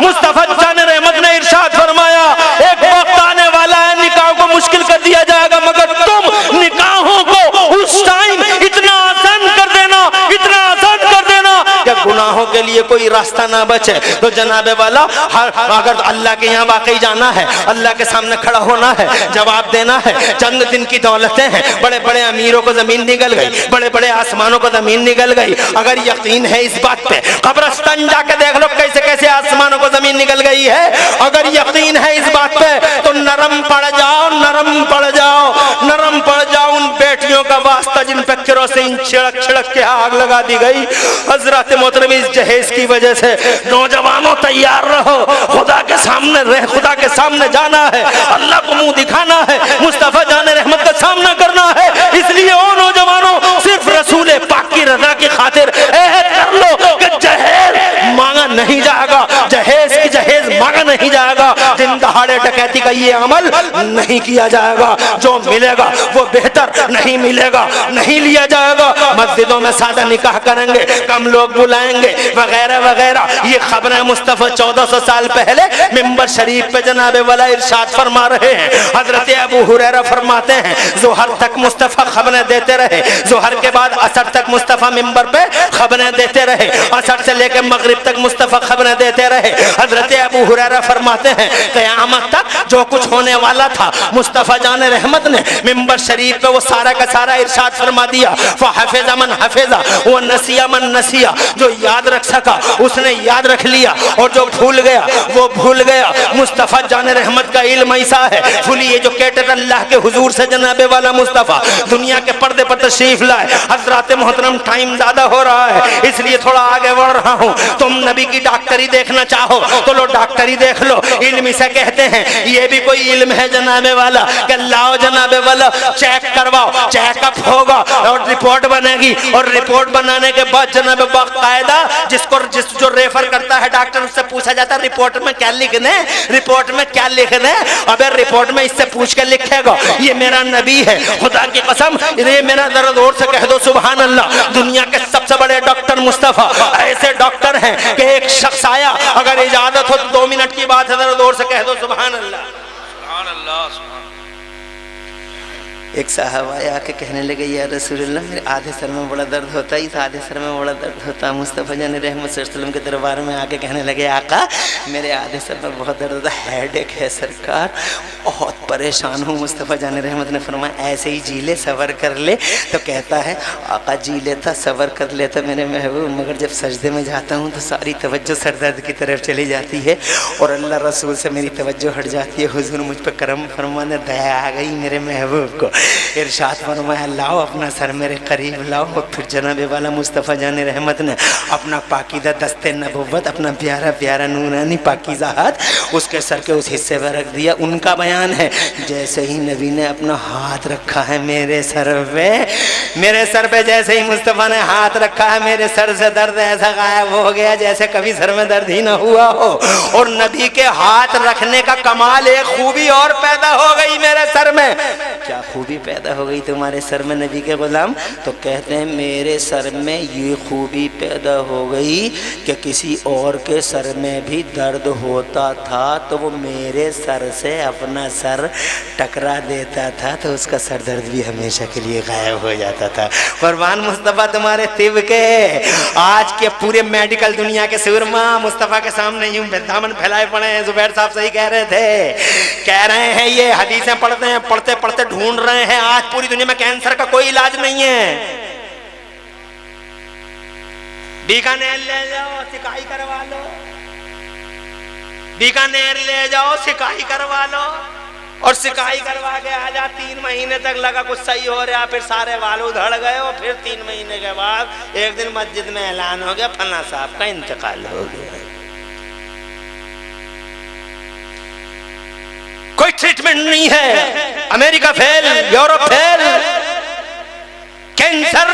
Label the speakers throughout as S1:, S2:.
S1: मुस्तफा जान रहमत ने इरशाद फरमाया, एक वक्त आने वाला है निकाह को मुश्किल कर दिया जाएगा, मगर तुम निकाहों को उस टाइम इतना आसान कर देना, इतना आसान कर देना कि गुनाहों के लिए कोई रास्ता ना बचे। तो जनाबे वाला अगर अल्लाह के यहाँ वाकई जाना है, अल्लाह के सामने खड़ा होना है, जवाब देना है, चंद दिन की दौलतें हैं, बड़े बड़े अमीरों को जमीन निकल गई, बड़े बड़े आसमानों को जमीन निकल गई। अगर यकीन है इस बात पे, कब्रिस्तान जाके देख लो कैसे कैसे आसमानों को जमीन निकल गई है। अगर यकीन है इस बात पे तो नरम पड़ जाओ, नरम पड़ जाओ, नरम पड़ जाओ उन बेटियों का वास्ता जिन पे केरोसिन छिड़क छिड़क के आग लगा दी गई। हजरत मोहतरम इस जहेज की वजह से नौजवानों तैयार रहो, खुदा के सामने रह, खुदा के सामने जाना है, अल्लाह को मुंह दिखाना है, मुस्तफा जान रहमत का सामना करना है। इसलिए ओ नौजवानों, सिर्फ रसूल पाक की रजा की खातिर अहद कर लो कि जहेज मांगा नहीं जाएगा, जहेज की जहेज मांगा नहीं जाएगा, दिन दहाड़े डकैती का ये अमल नहीं किया जाएगा, जो मिलेगा वो बेहतर नहीं मिलेगा, नहीं लिया जाएगा। मस्जिदों में सादा निकाह करेंगे, कम लोग बुलाएंगे, वगैरह वगैरह। ये खबरें मुस्तफा 1400 साल पहले मिंबर शरीफ पे जनाबे वाला इरशाद फरमा रहे हैं। हजरत अबू हुरैरा फरमाते हैं, जोहर तक मुस्तफा खबरें देते रहे, जोहर के बाद असर तक मुस्तफा मिंबर पे खबरें देते रहे, असर से लेकर मगरिब तक मुस्तफा खबरें देते रहे। हजरत अबू हुरैरा फरमाते हैं, क़यामत तक जो कुछ होने वाला था मुस्तफा जान रहमत ने मिंबर शरीफ पे वो सारा का सारा इरशाद फरमा दिया। फ़हफ़िज़ मन हफ़िज़ा वो नसिया मन नसिया, जो याद रख सका उसने याद रख लिया, और जो भूल गया वो भूल गया। मुस्तफा जान रहमत का इल्म ऐसा है, फुलिए जो कहते अल्लाह के हुजूर से जनाबे वाला मुस्तफा दुनिया के पर्दे पर तशरीफ लाए। हजरत मोहतरम टाइम ज्यादा हो रहा है इसलिए थोड़ा आगे बढ़ रहा हूँ। तुम नबी की डॉक्टरी देखना चाहो तो लो डॉक्टरी देख लो, इल्म इसे कहते हैं। ये भी कोई इल्म है जनाबे वाला कि लाओ जनाबे वाला चेक करवाओ, चेकअप होगा और रिपोर्ट बनेगी, और रिपोर्ट बनाने के बाद जनाबे बाकायदा जो रेफर करता है डॉक्टर उससे पूछा जाता है रिपोर्ट में क्या लिख दें, रिपोर्ट में क्या लिख दें। अबे रिपोर्ट में इससे पूछ के लिखेगा ये मेरा नबी है, खुदा की कसम ये मेरा दर्द और से कह दो सुभान अल्लाह। दुनिया के सबसे बड़े डॉक्टर मुस्तफा ऐसे डॉक्टर हैं कि एक शख्स आया, अगर इजाजत हो तो 2 मिनट की बात है, दर्द और से कह दो सुभान अल्लाह, सुभान अल्लाह। एक साहब आया आके कहने लगे या रसूलुल्लाह मेरे आधे सर में बड़ा दर्द होता है, इस आधे सर में बड़ा दर्द होता है। मुस्तफ़ा जान रहमत सल्लल्लाहु अलैहि वसल्लम के दरबार में आके कहने लगे आका मेरे आधे सर में बहुत दर्द होता है, हेडेक है सरकार, बहुत परेशान हूँ। मुस्तफ़ा जान रहमत ने फरमाया ऐसे ही जी ले, सब्र कर ले। तो कहता है आका जी लेता, सब्र कर लेता मेरे महबूब, मगर जब सजदे में जाता हूँ तो सारी तवज्जो सर दर्द की तरफ चली जाती है और अल्लाह रसूल से मेरी तवज्जो हट जाती है। हुजूर मुझ पर करम फरमाने, दया आ गई मेरे महबूब को। इरशाद फरमाया लाओ अपना सर मेरे करीब लाओ। फिर जनाबे वाला मुस्तफ़ा जान रहमत ने अपना पाकीदा दस्ते नबुव्वत, अपना प्यारा प्यारा नूरानी पाकीज़ा हाथ उसके सर के उस हिस्से पर रख दिया। उनका बयान है जैसे ही नबी ने अपना हाथ रखा है मेरे सर पे जैसे ही मुस्तफ़ा ने हाथ रखा है मेरे सर से दर्द ऐसा गायब हो गया जैसे कभी सर में दर्द ही ना हुआ हो। और नबी के हाथ रखने का कमाल, एक खूबी और पैदा हो गई मेरे सर में। क्या खूबी पैदा हो गई तुम्हारे सर में नबी के गुलाम? तो कहते हैं मेरे सर में ये खूबी पैदा हो गई कि किसी और के सर में भी दर्द होता था तो वो मेरे सर से अपना सर टकरा देता था तो उसका सर दर्द भी हमेशा के लिए गायब हो जाता था। कुर्बान मुस्तफ़ा तुम्हारे तिब के। आज के पूरे मेडिकल दुनिया के सूरमा मुस्तफ़ा के सामने यूं दामन फैलाए पड़े हैं। जुबैर साहब सही कह रहे थे, कह रहे हैं ये हदीसें पढ़ते हैं, पढ़ते पढ़ते ढूंढ रहे हैं आज पूरी दुनिया में कैंसर का कोई इलाज नहीं है। बीकानेर ले जाओ सिकाई करवा लो, बीकानेर ले जाओ सिकाई करवा लो, और सिकाई करवा के आ जा। 3 महीने तक लगा कुछ सही हो रहा, फिर सारे बाल उधड़ गए और फिर 3 महीने के बाद एक दिन मस्जिद में ऐलान हो गया फला साहब का इंतकाल हो गया। कोई ट्रीटमेंट नहीं है। America fail, Europe fail, cancer.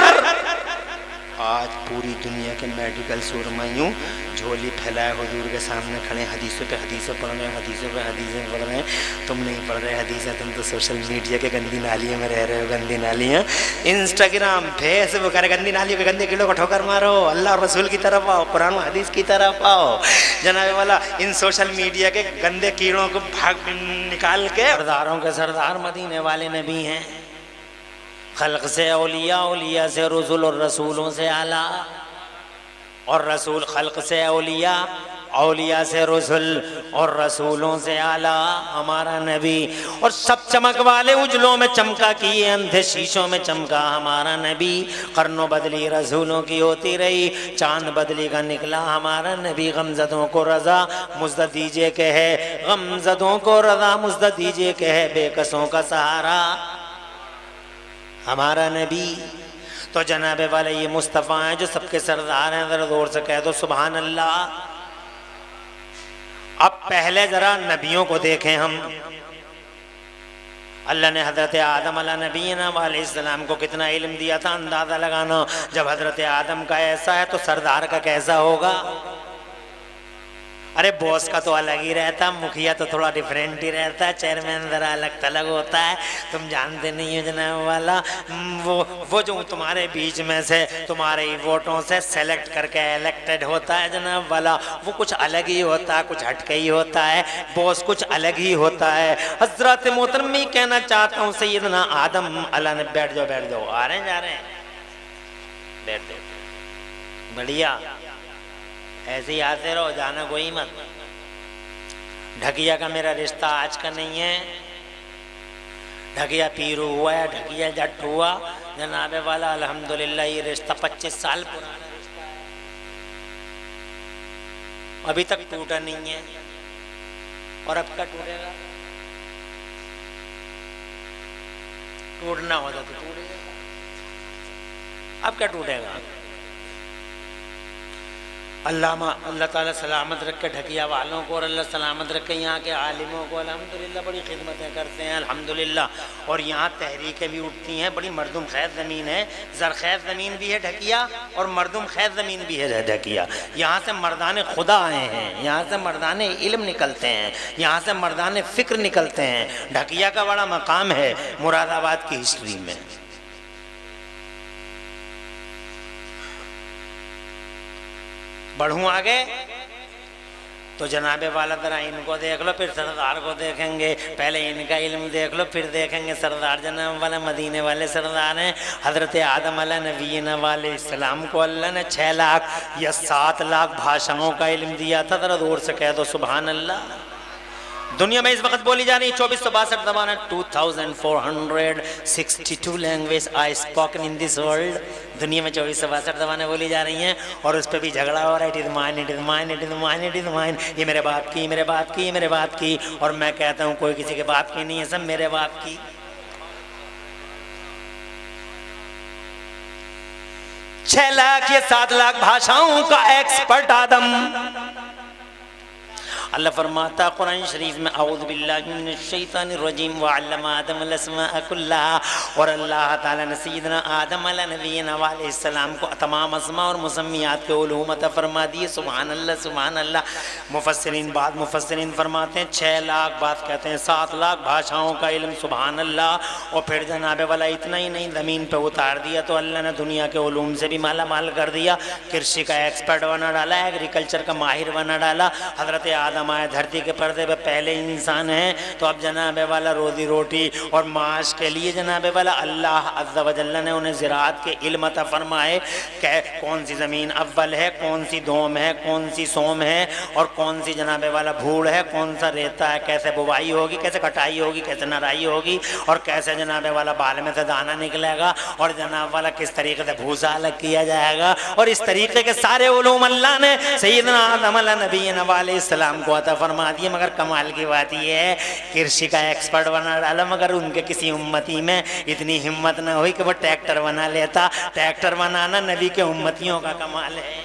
S2: आज पूरी दुनिया के मेडिकल सुरमइयों झोली फैलाए हुजूर के सामने खड़े, हदीसों पे हदीसें पढ़ रहे हैं, हदीसों पे हदीसें पढ़ रहे हैं। तुम नहीं पढ़ रहे हदीसें, तुम तो सोशल मीडिया के गंदी नालियों में रह रहे हो। गंदी नालियाँ इंस्टाग्राम फेसबुक, अरे गंदी नालियों के गंदे कीड़ों को ठोकर मारो, अल्लाह और रसूल की तरफ आओ, कुरान हदीस की तरफ आओ जनाब वाला। इन सोशल मीडिया के गंदे कीड़ों को भाग निकाल के सरदारों के सरदार मदीने वाले नबी हैं। खल्क से औलिया, औलिया से रसूल और रसूलों से आला, और रसूल खल्क से औलिया, औलिया से रसूल और रसूलों से आला हमारा नबी। और सब चमक वाले उजलों में चमका किए, अंधे शीशों में चमका हमारा नबी। करनों बदली रसूलों की होती रही, चांद बदली का निकला हमारा नबी। गमजदों को रजा मुज़्ज़त दीजिए के है, गमजदों को रजा मुज़्ज़त दीजिए के है, बेकसों का सहारा हमारा नबी। तो जनाबे वाले ये मुस्तफ़ा हैं जो सबके सरदार हैं, ज़रा जोर से कह दो सुभान अल्लाह। अब पहले जरा नबियों को देखें हम। अल्लाह ने हज़रत आदम अला नबीना अलैहिस्सलाम को कितना इल्म दिया था, अंदाज़ा लगाना। जब हज़रत आदम का ऐसा है तो सरदार का कैसा होगा। अरे बॉस का तो अलग ही रहता, मुखिया तो थोड़ा डिफरेंट ही रहता है, चेयरमैन ज़रा अलग थलग होता है। तुम जानते नहीं हो जनाब वाला, वो जो तुम्हारे बीच में से तुम्हारे ही वोटों से सेलेक्ट करके इलेक्टेड होता है जनाब वाला, वो कुछ अलग ही होता है, कुछ हटके ही होता है। बॉस कुछ अलग ही होता है। हज़रत मोहतरम कहना चाहता हूँ सैयदना आदम अल्लाह ने, बैठ जाओ बैठ जाओ, आ रहे हैं जा रहे हैं, बैठ जाओ, बढ़िया ऐसे ही आते रहो, जाना कोई मत। ढकिया का मेरा रिश्ता आज का नहीं है, ढकिया पीरू हुआ है, ढकिया जट हुआ जनाबे वाला, अल्हम्दुलिल्लाह ये रिश्ता 25 साल पुराना रिश्ता है, अभी तक टूटा नहीं है। और अब क्या टूटेगा, टूटना होता तो टूटेगा, अब क्या टूटेगा। अल्लाह ताला सलामत रखे ढकिया वालों को, और अल्लाह सलामत रखे यहाँ के आलिमों को। अल्हम्दुलिल्लाह बड़ी खिदमतें करते हैं अल्हम्दुलिल्लाह। और यहाँ तहरीकें भी उठती हैं, बड़ी मर्दुम खैर ज़मीन है, ज़रख़ैर ज़मीन भी है ढकिया, और मर्दुम खैर ज़मीन भी है ढकिया। यहाँ से मर्दान खुदा आए हैं, यहाँ से मर्दान इल्म निकलते हैं, यहाँ से मर्दान फ़िक्र निकलते हैं। ढकिया का बड़ा मकाम है मुरादाबाद की हिस्ट्री में। बढ़ूँ आगे तो जनाबे वाला तरह इनको देख लो, फिर सरदार को देखेंगे। पहले इनका इल्म देख लो, फिर देखेंगे सरदार। जनाब वाला मदीने वाले सरदार हैं। हज़रत आदम अला नबीना वाले सलाम को अल्लाह ने 6 लाख या 7 लाख भाषाओं का इल्म दिया था। ज़रा जोर से कह दो सुभान अल्लाह। दुनिया में इस वक्त बोली जा रही 2462 ज़बान, 2462 language I spoken in this world. दुनिया में 2462 ज़बानें बोली जा रही हैं, और उस पर भी झगड़ा हो रहा है। It is mine, it is mine, it is mine, it is mine. ये मेरे बाप की, मेरे बाप की, मेरे बाप की। और मैं कहता हूँ कोई किसी के बाप की नहीं है, सब मेरे बाप की। 6 लाख या 7 लाख भाषाओं का एक्सपर्ट आदम। अल्लाह फरमाता कुरान शरीफ में, औज़ु बिल्लाहि मिनश शैतानिर रजीम व अल्लमा आदमल अस्माअ कुल्लहा। और अल्लाह ताला ने सय्यदना आदम अला नबीना अलैहिस्सलाम को तमाम अस्मा और मुसम्मियात के उलूम अता फरमा दिए। सुभान अल्लाह, सुभान अल्लाह। मुफस्सिरीन, बाद मुफस्सिरीन फरमाते हैं 6 लाख, बात कहते हैं 7 लाख भाषाओं का इल्म। सुभान अल्लाह। और फिर जनाबे वाला इतना ही नहीं, ज़मीन पे उतार दिया तो अल्लाह ने दुनिया के उलूम से भी माला माल कर दिया। कृषि का एक्सपर्ट बना डाला, एग्रीकल्चर का माहिर बना डाला। हज़रत आदम आए धरती के पर्दे पे पहले इंसान हैं, तो अब जनाबे वाला रोजी रोटी और माश के लिए जनाबे वाला अल्लाह अज़्ज़ा व जल्ला ने उन्हें ज़राअत के इल्म अता फरमाए। कौन सी ज़मीन अव्वल है, कौन सी दोम है, कौन सी सोम है, और कौन सी जनाबे वाला भूड़ है, कौन सा रेता है, कैसे बुवाई होगी, कैसे कटाई होगी, कैसे नराई होगी, और कैसे जनाबे वाला बाल में से दाना निकलेगा, और जनाब वाला किस तरीके से भूसा अलग किया जाएगा। और इस तरीके के सारे उलूम अल्लाह ने सय्यदना आदम अला नबीना अलैहिस्सलाम को अता फरमा दिए। मगर कमाल की बात यह है, कृषि का एक्सपर्ट बना डाला, मगर उनके किसी उम्मती में इतनी हिम्मत न हुई कि वो ट्रैक्टर बना लेता। ट्रैक्टर बनाना नबी के उम्मतियों का कमाल है।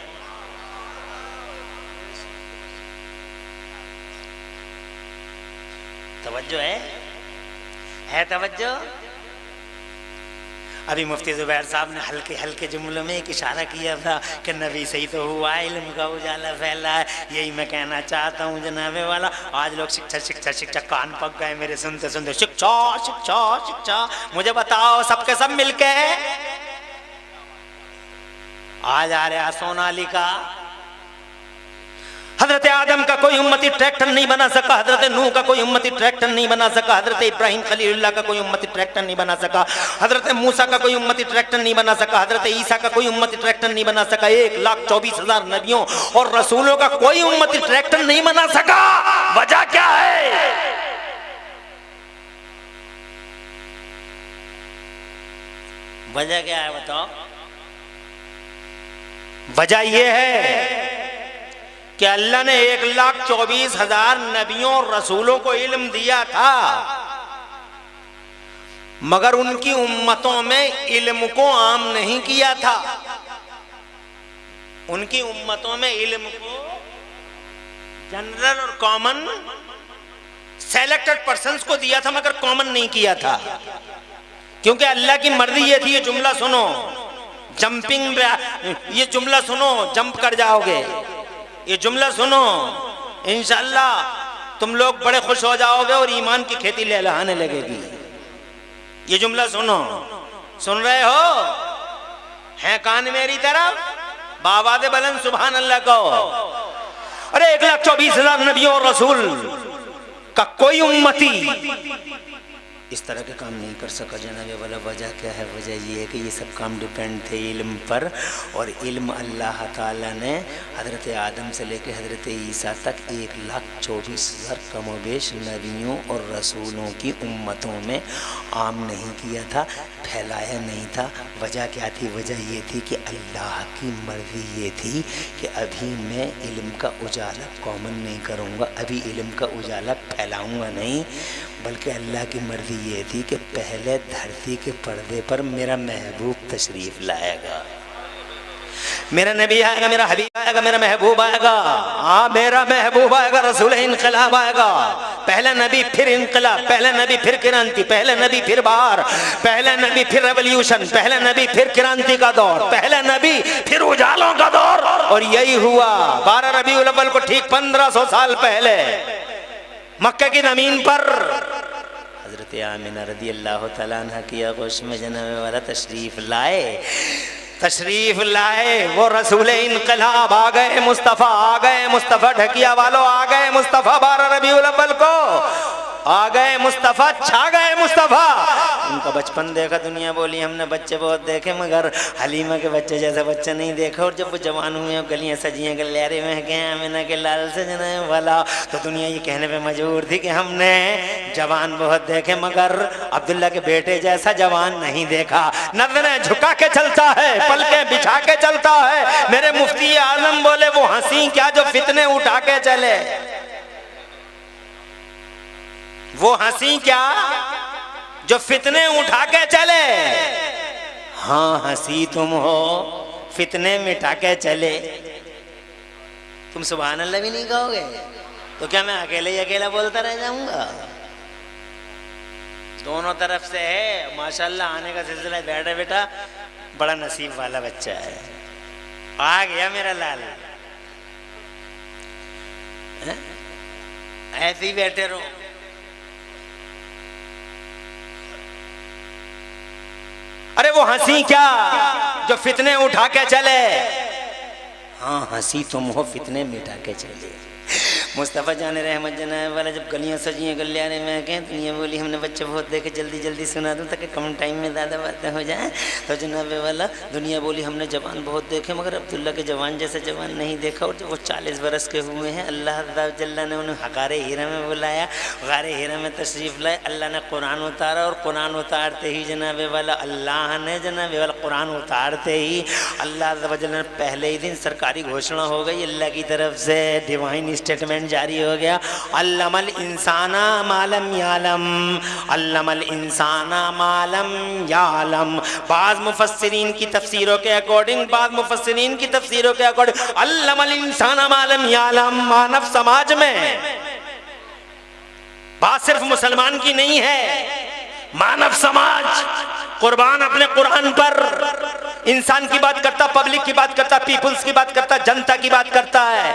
S2: तवज्जो है तवज्जो। अभी मुफ्ती ज़ुबैर साहब ने हल्के हल्के जुमलों में एक इशारा किया था कि नबी सही तो हुआ, इल्म का उजाला फैला है। यही मैं कहना चाहता हूँ जनाबे वाला, आज लोग शिक्षा शिक्षा शिक्षा कान पक गए मेरे सुनते सुनते, शिक्षा शिक्षा शिक्षा। मुझे बताओ सबके सब मिलके आज आ रहा सोनालिका। हजरत आदम का कोई उम्मती ट्रैक्टर नहीं बना सका, हजरत नूह का कोई उम्मती ट्रैक्टर नहीं बना सका, हजरत इब्राहिम खलीलुल्लाह का कोई उम्मती ट्रैक्टर नहीं बना सका, हजरत मूसा का कोई उम्मती ट्रैक्टर नहीं बना सका, हजरत ईसा का कोई उम्मती ट्रैक्टर नहीं बना सका। 1,24,000 नबियों और रसूलों का कोई उम्मती ट्रैक्टर नहीं बना सका। वजह क्या है? वजह क्या है बताओ? वजह यह है कि अल्लाह ने 1,24,000 नबियों और रसूलों को इल्म दिया था, मगर उनकी उम्मतों में इल्म को आम नहीं किया था। उनकी उम्मतों में इल्म को जनरल और कॉमन सेलेक्टेड पर्संस को दिया था, मगर कॉमन नहीं किया था। क्योंकि अल्लाह की मर्जी ये थी, ये जुमला सुनो, जंपिंग, ये जुमला सुनो, जंप कर जाओगे। ये जुमला सुनो, इंशाअल्लाह तुम लोग बड़े खुश हो जाओगे और ईमान की खेती लहलहाने लगेगी। ये जुमला सुनो, सुन रहे हो? हैं कान मेरी तरफ? बाबा दे बुलंद सुभान अल्लाह कहो। अरे 1,24,000 नबियों और रसूल का कोई उम्मती इस तरह के काम नहीं कर सका जनाबे वाला। वजह क्या है? वजह ये है कि ये सब काम डिपेंड थे इल्म पर, और इल्म अल्लाह ताला ने हज़रत आदम से लेकर हज़रत ईसा तक 1,24,000 कमोबेश नबियों और रसूलों की उम्मतों में आम नहीं किया था, फैलाया नहीं था। वजह क्या थी? वजह ये थी कि अल्लाह की मर्ज़ी ये थी कि अभी मैं इल्म का उजाला कॉमन नहीं करूँगा, अभी इल्म का उजाला फैलाऊँगा नहीं, बल्कि अल्लाह की मर्ज़ी ये थी कि पहले धरती के पर्दे पर मेरा महबूब तशरीफ़ लाएगा, मेरा नबी आएगा, मेरा हबीब आएगा, मेरा महबूब आएगा। हाँ, मेरा महबूब आएगा, रसूल इनकलाब आएगा। पहला नबी फिर इनकलाब, पहला नबी फिर क्रांति, पहला नबी फिर बाहर, पहला नबी फिर रेवोल्यूशन, पहला नबी फिर क्रांति का दौर, पहला नबी फिर उजालों का दौर। और यही हुआ 12 रबीउल अव्वल को ठीक 1500 साल पहले मक्के की ज़मीन पर हज़रत आमिना रज़ी अल्लाह तआला अन्हा की आगोश में जनाबे वाला तशरीफ लाए। वो रसूल इनकलाब आ गए, मुस्तफ़ा आ गए, मुस्तफ़ा ढकिया वालों आ गए, मुस्तफ़ा 12 रबीउल अव्वल को आ गए, मुस्तफ़ा छा गए। मुस्तफ़ा उनका बचपन देखा, दुनिया बोली हमने बच्चे बहुत देखे, मगर हलीमा के बच्चे जैसा बच्चा नहीं देखा। और जब वो जवान हुए, गलियाँ सजियाँ, गलियारे में गए आमिना के लाल से जनाने वाला, तो दुनिया ये कहने पे मजबूर थी कि हमने जवान बहुत देखे, मगर अब्दुल्ला के बेटे जैसा जवान नहीं देखा। नज़रें झुका के चलता है, पलकें बिछा के चलता है। मेरे मुफ्ती आजम बोले वो हंसी क्या जो फितने उठा के चले, वो हंसी क्या जो फितने उठा के चले। हाँ, हंसी तुम हो, फितने मिटा के चले। तुम सुभान अल्लाह भी नहीं कहोगे तो क्या मैं अकेले ही अकेला बोलता रह जाऊंगा? दोनों तरफ से है माशाल्लाह आने का सिलसिला। बैठा बेटा, बड़ा नसीब वाला बच्चा है, आ गया मेरा लाल। ऐसे ही बैठे रहो। अरे वो हंसी क्या जो फितने उठा के चले। हाँ, हंसी तुम हो, फितने मिटा के चले। मुस्तफ़ा जान रहमत जनाब वाला जब गलियाँ सजियाँ गलियारे में गए, दुनिया बोली हमने बच्चे बहुत देखे, जल्दी जल्दी सुना दूँ ताकि कम टाइम में ज़्यादा बातें हो जाएं। तो जनाब वाला दुनिया बोली हमने जवान बहुत देखे, मगर अब्दुल्ला के जवान जैसे जवान नहीं देखा। और जब वो 40 बरस के हुए हैं, अल्लाह जल्ला ने उन्हें हकारे हीरा में बुलाया, गारे हीरा में तशरीफ़ लाए। अल्लाह ने कुरान उतारा, और कुरान उतारते ही जनाब वाला अल्लाह ने जनाब वाला कुरान उतारते ही अल्लाह ने पहले ही दिन सरकारी घोषणा हो गई, अल्लाह की तरफ से डिवाइन स्टेटमेंट जारी हो गया। अल्लमल इंसाना मालम यालम, अल्लमल इंसाना मालम यालम। बाज़ मुफस्सिरीन की तफसीरों के अकॉर्डिंग, बाज़ मुफस्सिरीन की तफसीरों के अकॉर्डिंग अल्लमल इंसाना मालम यालम, मानव समाज में बात सिर्फ मुसलमान की नहीं है, मानव समाज कुर्बान अपने कुरान पर इंसान की बात करता, पब्लिक की बात करता, पीपुल्स की बात करता, जनता की बात करता है,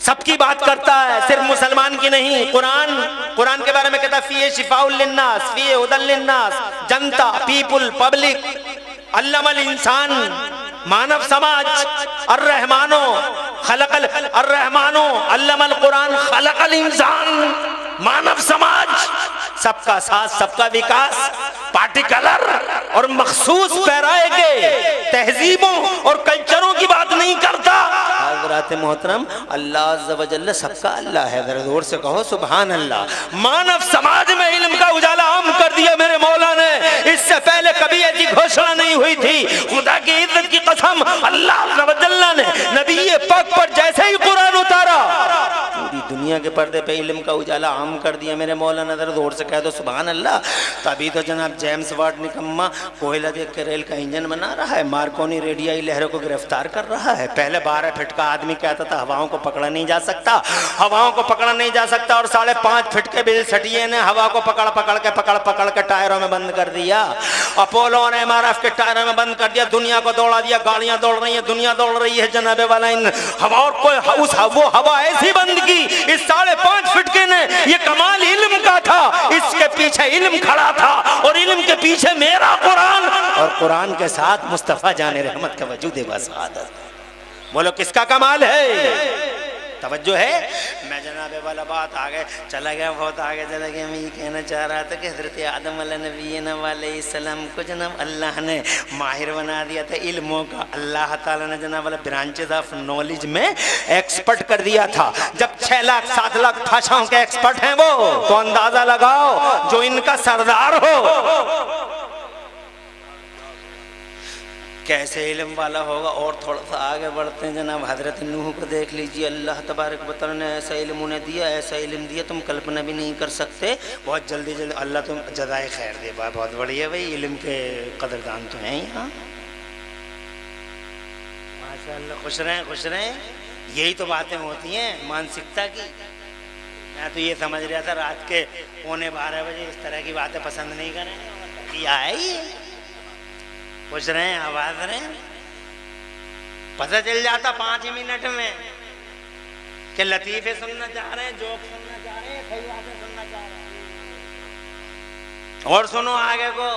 S2: सबकी बात करता है, सिर्फ मुसलमान की नहीं। कुरान के बारे में कहता फीए शिफाउल लिन्नास, फीए हुदल लिन्नास, जनता, पीपुल, पब्लिक, अल्लमल इंसान, मानव समाज, अर्रहमानो अल्लमल कुरान खलकल इंसान, मानव समाज, सबका साथ, सबका विकास, पार्टिकुलर और मखसूस पैराए के तहजीबों और कल्चरों की बात नहीं करता। हज़रात मोहतरम, अल्लाह अज़्ज़ व जल्ल सबका अल्लाह है, जरा जोर से कहो सुभान अल्लाह। मानव समाज में इल्म का उजाला आम कर दिया मेरे मौला ने, इससे पहले कभी ऐसी घोषणा नहीं हुई थी। खुदा की इज्जत की कसम, अल्लाह अज़्ज़ व जल्ल ने नबी पाक पर जैसे ही कुरान उतारा, पूरी दुनिया के पर्दे पे इल्म का उजाला आम कर दिया मेरे मौला ने, जरा जोर से कह दो सुभान अल्लाह। तभी तो जनाब जेम्स वाट निकम्मा कोयला देख के रेल का इंजन बना रहा है, मार्कोनी रेडियाई लहरों को गिरफ्तार कर रहा है। पहले 12 फीट का आदमी कहता था हवाओं को पकड़ा नहीं जा सकता, हवाओं को पकड़ा नहीं जा सकता, और 5.5 फीट के बिल सटिए ने हवा को पकड़ के टायरों में बंद कर दिया। अपोलो और MRF के टायरों में बंद कर दिया, दुनिया को दौड़ा दिया, गाड़ियां दौड़ रही है, दुनिया दौड़ रही है जनाबे वाला। इन हवाओं को वो हवा ऐसी बंद की, इस 5.5 फीट के ने, ये कमाल इल्म का था, इसके पीछे इल्म खड़ा था, और इल्म के पीछे मेरा कुरान, और कुरान के साथ मुस्तफा जाने रहमत का वजूद वसादत। बोलो किसका कमाल है? तवज्जो है? मैं जनाबे वाला बात आगे चला गया, बहुत आगे चला गया। मैं ये कहना चाह रहा था कि हज़रत आदम अलैहिस्सलाम को जनाब अल्लाह ने माहिर बना दिया था इल्मों का। अल्लाह ताला ने जनाब वाला ब्रांचेज ऑफ नॉलेज में एक्सपर्ट कर दिया था। जब 6 लाख 7 लाख भाषाओं के एक्सपर्ट हैं वो, तो अंदाजा लगाओ जो इनका सरदार हो कैसे इल्म वाला होगा। और थोड़ा सा आगे बढ़ते हैं जनाब, हज़रत नूह को देख लीजिए, अल्लाह तबारक व तआला ने ऐसा इल्म उन्हें दिया, ऐसा इल्म दिया तुम कल्पना भी नहीं कर सकते। बहुत जल्दी अल्लाह तुम जज़ाए खैर दे। बहुत बढ़िया भाई, इल्म के कदरदान तो हैं यहाँ, माशाअल्लाह। खुश रहें। यही तो बातें होती हैं मानसिकता की। मैं तो ये समझ रहा था रात के 11:15 बजे इस तरह की बातें पसंद नहीं करें, क्या है ये? खुश रहें, आवाज रहें। पता चल जाता 5 मिनट में कि लतीफे सुनना चाह रहे हैं, जोक सुनना चाह रहे हैं, सही बातें सुनना चाह रहे हैं। और सुनो आगे को,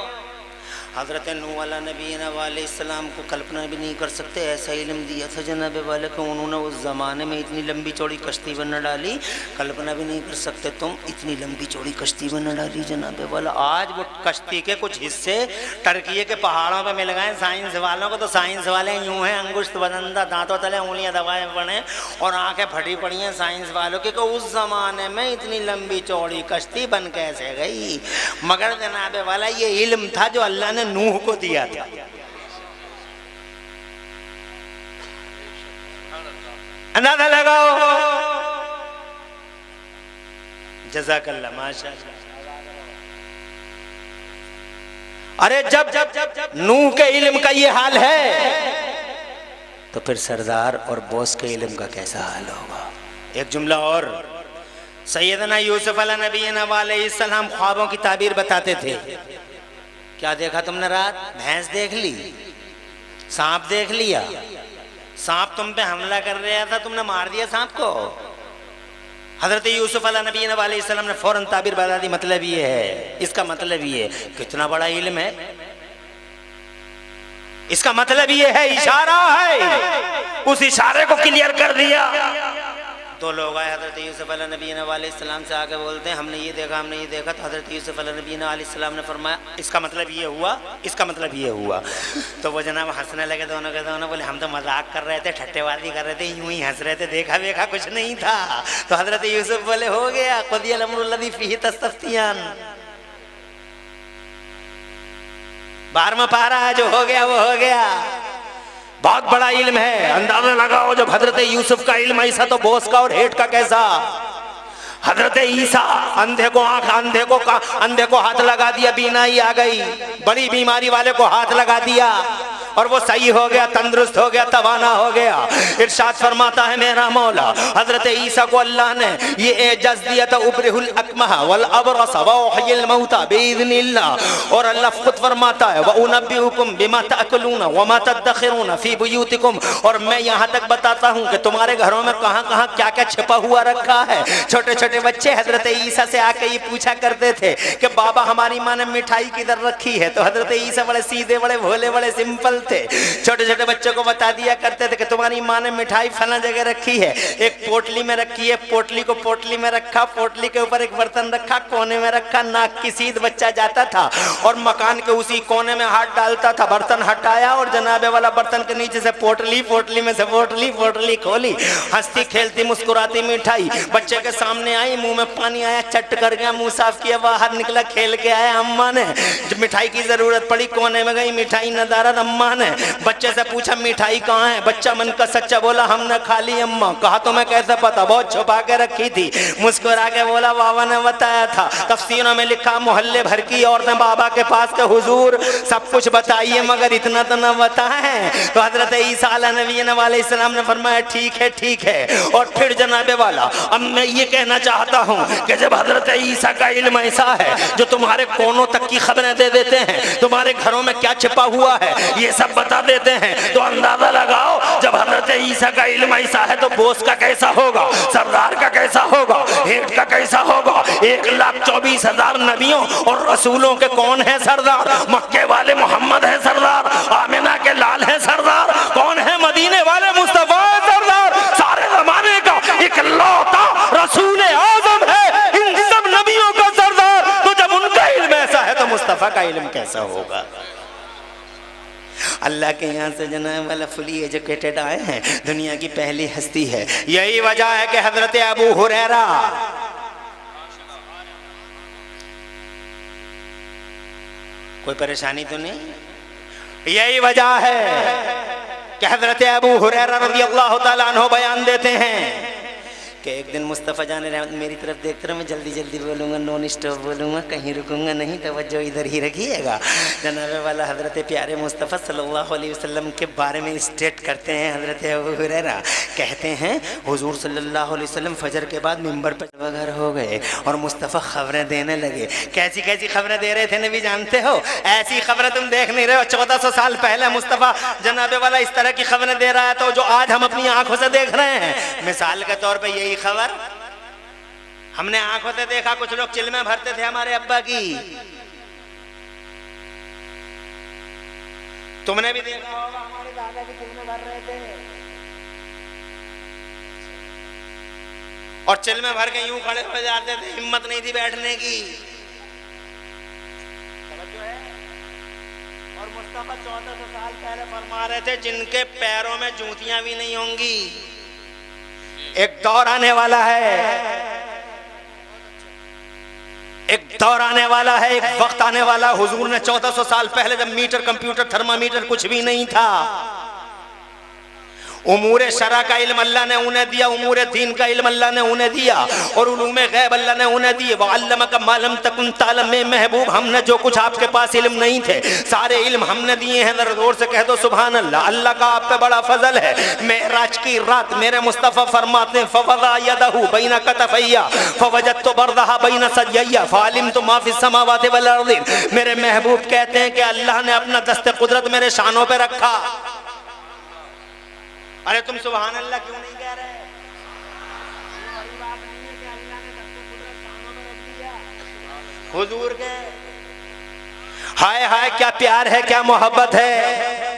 S2: हज़रत नूह अलैहिस्सलाम को कल्पना भी नहीं कर सकते, ऐसा इल्म दिया था जनाब वाले को। उन्होंने उस ज़माने में इतनी लंबी चौड़ी कश्ती बना डाली, कल्पना भी नहीं कर सकते तुम, इतनी लंबी चौड़ी कश्ती बना डाली जनाब वाला। आज वो कश्ती के कुछ हिस्से टर्की के पहाड़ों पर मिल गए साइंस वालों को। तो साइंस वाले यूँ हैं, अंगुष्ठ बदंदा, दांतों तले उंगलियाँ दबाए पड़े और आँखें फटी पड़ी हैं साइंस वालों की, उस ज़माने में इतनी लंबी चौड़ी कश्ती बन कैसे गई। मगर जनाब वाला ये इल्म था जो अल्लाह ने नूह को दिया था। अंदाजा लगाओ। जज़ाकल्लाह, माशाअल्लाह। अरे जब नूह के इल्म का ये हाल है, तो फिर सरदार और बॉस के इल्म का कैसा हाल होगा। एक जुमला और, सैयदना यूसुफ अलैहिस्सलाम ख्वाबों की ताबीर बताते थे। क्या देखा तुमने रात? भैंस देख ली, सांप देख लिया, सांप तुम पे हमला कर रहा था, तुमने मार दिया सांप को। हजरत यूसुफ अलैहिस्सलाम ने फौरन ताबीर बता दी, मतलब ये है, इसका मतलब ये है। कितना बड़ा इल्म है, इसका मतलब ये है, इशारा है, उस इशारे को क्लियर कर दिया। 2 लोग आए हज़रत यूसुफ अलैहिस्सलाम से आके बोलते हैं हमने ये देखा। तो हज़रत यूसुफ अलैहिस्सलाम ने फरमाया इसका मतलब ये हुआ, इसका मतलब ये हुआ। तो वो जनाब हंसने लगे, दोनों के दोनों बोले हम तो मजाक कर रहे थे, ठट्टेबाजी कर रहे थे, यूं ही हंस रहे थे, देखा वेखा कुछ नहीं था। तो हज़रत यूसुफ बोले हो गया, क़ुदियल अम्रुल्लज़ी फ़ीही तस्तफ़्तियान। 12वां पारा है, जो हो गया वो हो गया। बहुत बड़ा इल्म है, अंदाजा लगाओ। जब हजरत यूसुफ का इल्म ऐसा, तो बॉस का और हेड का कैसा। हजरत ईसा अंधे को आंख, अंधे को हाथ लगा दिया, बीनाई आ गई, बड़ी बीमारी वाले को हाथ लगा दिया। और वो सही हो गया, तंदुरुस्त हो गया, तवाना हो गया। इरशाद फरमाता है मेरा मौला हजरत ईसा को अल्लाह ने ये एजाज दिया था, उबरिहुल अकमह वल अबरस व उहयिल मौता बिइज़्निल्लाह। और अल्लाह खुद फरमाता है व उनब्बिउकुम बिमा ताकुलून व मा तदखिरून फी बुयूतिकुम, और मैं यहाँ तक बताता हूँ कि तुम्हारे घरों में कहाँ कहाँ क्या क्या छिपा हुआ रखा है। छोटे छोटे बच्चे हजरत ईसा से आके ये पूछा करते थे कि बाबा हमारी माँ ने मिठाई किधर रखी है, तो हजरत ईसा बड़े सीधे, बड़े भोले, बड़े सिंपल थे। छोटे छोटे बच्चों को बता दिया करते थे कि तुम्हारी माँ ने मिठाई फला जगह रखी है, एक पोटली में रखी है, पोटली को पोटली में रखा, पोटली के ऊपर एक बर्तन रखा, कोने में रखा, नाक की सीध बच्चा जाता था और मकान के उसी कोने में हाथ डालता था, बर्तन हटाया और जनाबे वाला बर्तन के नीचे से पोटली, पोटली में से पोटली, पोटली खोली, हंसती खेलती मुस्कुराती मिठाई बच्चे के सामने आई, मुंह में पानी आया, चट कर गया, मुंह साफ किया, बाहर निकला, खेल के आया। अम्मा ने जब मिठाई की जरूरत पड़ी कोने में गई, मिठाई नदारत, अम्मा ने बच्चे से पूछा मिठाई कहाँ है, बच्चा मन का सच्चा बोला हमने खा ली अम्मा। कहा तुम्हें कैसे पता, बहुत छुपा के रखी थी। मुस्कुरा के बोला बाबा ने बताया था। तफसीरों में लिखा मोहल्ले भर की औरतें बाबा के पास के हुजूर सब कुछ बताइए मगर इतना तो न बताएं। तो हजरत ईसा अलैहिस्सलाम ने फरमाया ठीक है, ठीक है। और फिर जनाबे वाला अब मैं ये कहना चाहता हूँ कि जब हजरत ईसा का इल्म ऐसा है जो तुम्हारे कोनों तक की खबरें दे देते हैं, तुम्हारे घरों में क्या छिपा हुआ है ये सब बता देते हैं, तो अंदाजा लगाओ जब हजरत ईसा का इल्म ऐसा है तो बोस का कैसा होगा, सरदार का कैसा होगा, हेड का कैसा होगा। 1,24,000 नबियों और रसूलों के कौन है सरदार? मक्के वाले मोहम्मद है सरदार, आमिना के लाल है सरदार, कौन है मदीने वाले मुस्तफा है सरदार, सारे जमाने का इकलौता रसूल आजम है, इन सब नबियों का सरदार। तो जब उनका इल्म ऐसा है तो मुस्तफा का इल्म कैसा होगा? अल्लाह के यहाँ से जनाब वाला फुली एजुकेटेड आए हैं, दुनिया की पहली हस्ती है। यही वजह है कि हजरत अबू हुरैरा कोई परेशानी तो नहीं, यही वजह है कि हजरत अबू हुरैरा रज़ियल्लाहु ताला अन्हु बयान देते हैं कि एक दिन मुस्तफ़ा जान रहमत मेरी तरफ देखते रहे, मैं जल्दी जल्दी बोलूँगा, नॉन स्टॉप बोलूँगा, कहीं रुकूंगा नहीं, तवज्जो इधर ही रखिएगा। जनाबे वाला हज़रत प्यारे मुस्तफ़ा सल्लल्लाहु अलैहि वसल्लम के बारे में स्टेट करते हैं हज़रत अबू हुरैरा, कहते हैं हुजूर सल्लल्लाहु अलैहि वसल्लम फजर के बाद मिंबर पर वगैरह हो गए और मुस्तफ़ा खबरें देने लगे। कैसी कैसी खबरें दे रहे थे नबी जानते हो? ऐसी खबरें तुम देख नहीं रहे हो, 1400 साल पहले मुस्तफ़ा जनाबे वाला इस तरह की खबरें दे रहा है तो जो आज हम अपनी आंखों से देख रहे हैं। मिसाल के तौर पर यही खबर हमने आंखों से देखा, कुछ लोग चिल में भरते थे हमारे अब्बा की, तुमने भी देखा होगा हमारे दादा की चिल में भर रहे थे और चिल में भर के यूं खड़े हो जाते थे, हिम्मत नहीं थी बैठने की। और मुस्तफा 1400 साल पहले फरमा रहे थे जिनके पैरों में जूतियां भी नहीं होंगी। एक दौर आने वाला है, एक दौर आने वाला है, एक वक्त आने वाला। हुजूर ने 1400 साल पहले जब मीटर, कंप्यूटर, थर्मामीटर कुछ भी नहीं था, उमूरे शरा का इल्म अल्लाह ने उन्हें दिया, उमूरे दीन का इल्म अल्लाह ने उन्हें दिया और उलूमे गैब अल्लाह ने उन्हें दिए। वअल्लमका मा लम तकुन तालम में महबूब, हमने जो कुछ आपके पास इल्म नहीं थे सारे इल्म हमने दिए हैं। जरा जोर से कह दो सुभान अल्लाह। अल्लाह का आप पे बड़ा फजल है। मेराज की रात मेरे मुस्तफ़ा फरमाते हैं फवज़ा यदहु बैन कतफैया फवजदतु बरदहा बैन सजय्या फअलिमतु मा फिस समावाति वल अर्ज़। मेरे महबूब कहते हैं कि अल्लाह ने अपना दस्ते कुदरत मेरे शानों पे रखा। अरे तुम सुभान अल्लाह क्यों नहीं कह रहे? बड़ी बात नहीं है कि अल्लाह ने दस्ते कुदरत शानों में रख दिया हुजूर के। हाय हाय क्या प्यार है, क्या मोहब्बत है,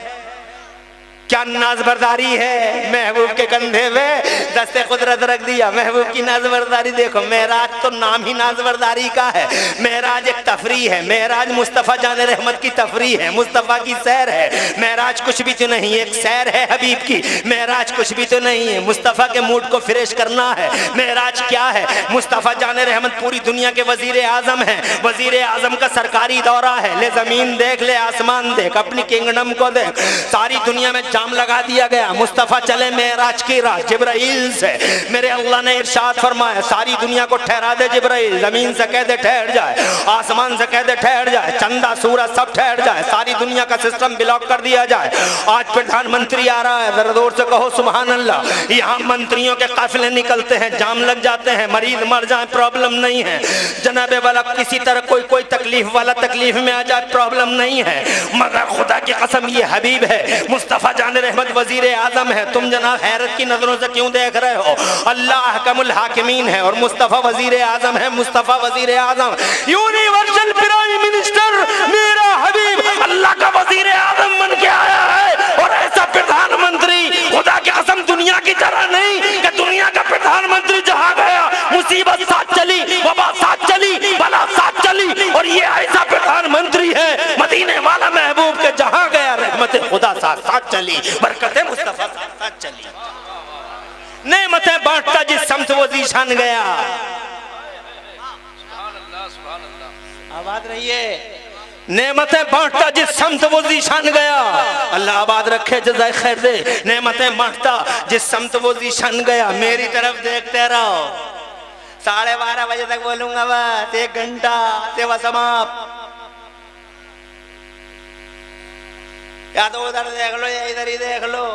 S2: क्या नाजबरदारी है। महबूब के कंधे पे दस्ते कुदरत रख दिया। महबूब की नाजबरदारी देखो। मेराज तो नाम ही नाजबरदारी का है। मेराज एक तफरी है, मेराज मुस्तफ़ा जाने रहमत की तफरी है, मुस्तफ़ा की सैर है। मेराज कुछ भी तो नहीं, एक सैर है हबीब की। मेराज कुछ भी तो नहीं है, मुस्तफ़ा के मूड को फ्रेश करना है। मेराज क्या है? मुस्तफ़ा जाने रहमत पूरी दुनिया के वजीर आजम है, वजीर आजम का सरकारी दौरा है। ले जमीन देख, ले आसमान देख, अपनी किंगडम को देख, सारी दुनिया में जाम लगा दिया गया। मुस्तफ़ा चले मेराज की रात जिब्राइल से, मेरे अल्लाह ने इरशाद फरमाया सारी दुनिया को ठहरा दे जिब्राइल, जमीन से कह दे ठहर जाए, आसमान से कह दे ठहर जाए, चंदा सूरज सब ठहर जाए, सारी दुनिया का सिस्टम ब्लॉक कर दिया जाए। आज प्रधानमंत्री आ रहा है, जरा जोर से कहो सुभान अल्लाह। यहाँ मंत्रियों के काफिले निकलते हैं, जाम लग जाते हैं, मरीज मर जाए प्रॉब्लम नहीं है, जनाबे वाला किसी तरह कोई तकलीफ वाला तकलीफ में आ जाए प्रॉब्लम नहीं है, मगर खुदा की कसम ये हबीब है, मुस्तफ़ा जान रहमत वजीर आजम है। तुम जनाब हैरत की नजरों से क्यों देख रहे हो? अल्लाह अहकमुल हाकिमीन है और मुस्तफ़ा वजीर आजम है, मुस्तफ़ा वजीर आजम यूनिवर्सल प्राइम मिनिस्टर मेरा हबीब अल्लाह का वजीर आजम बन के आया है। और ऐसा प्रधानमंत्री खुदा की कसम दुनिया की तरह नहीं कि दुनिया का प्रधानमंत्री जहां गया मुसीबत साथ चली, वबा साथ चली, बला साथ चली, और ये ऐसा प्रधानमंत्री है मदीने वाला महबूब के जहां गया रहमत खुदा साथ चली, बरकत मुस्तफ़ा साथ चली, नेमतें बांटता जिस समत वो जीशान गया। आबाद रहिए। नेमतें बांटता जिस समत वो जीशान गया, अल्लाह आबाद रखे जज़ाए खैर दे। नेमतें बांटता जिस समत वो जीशान गया। मेरी तरफ देखते रहो, 12:30 बजे तक बोलूंगा बस, 1 घंटा सेवा समाप्त। या तो उधर देख लो या इधर ही देख लो।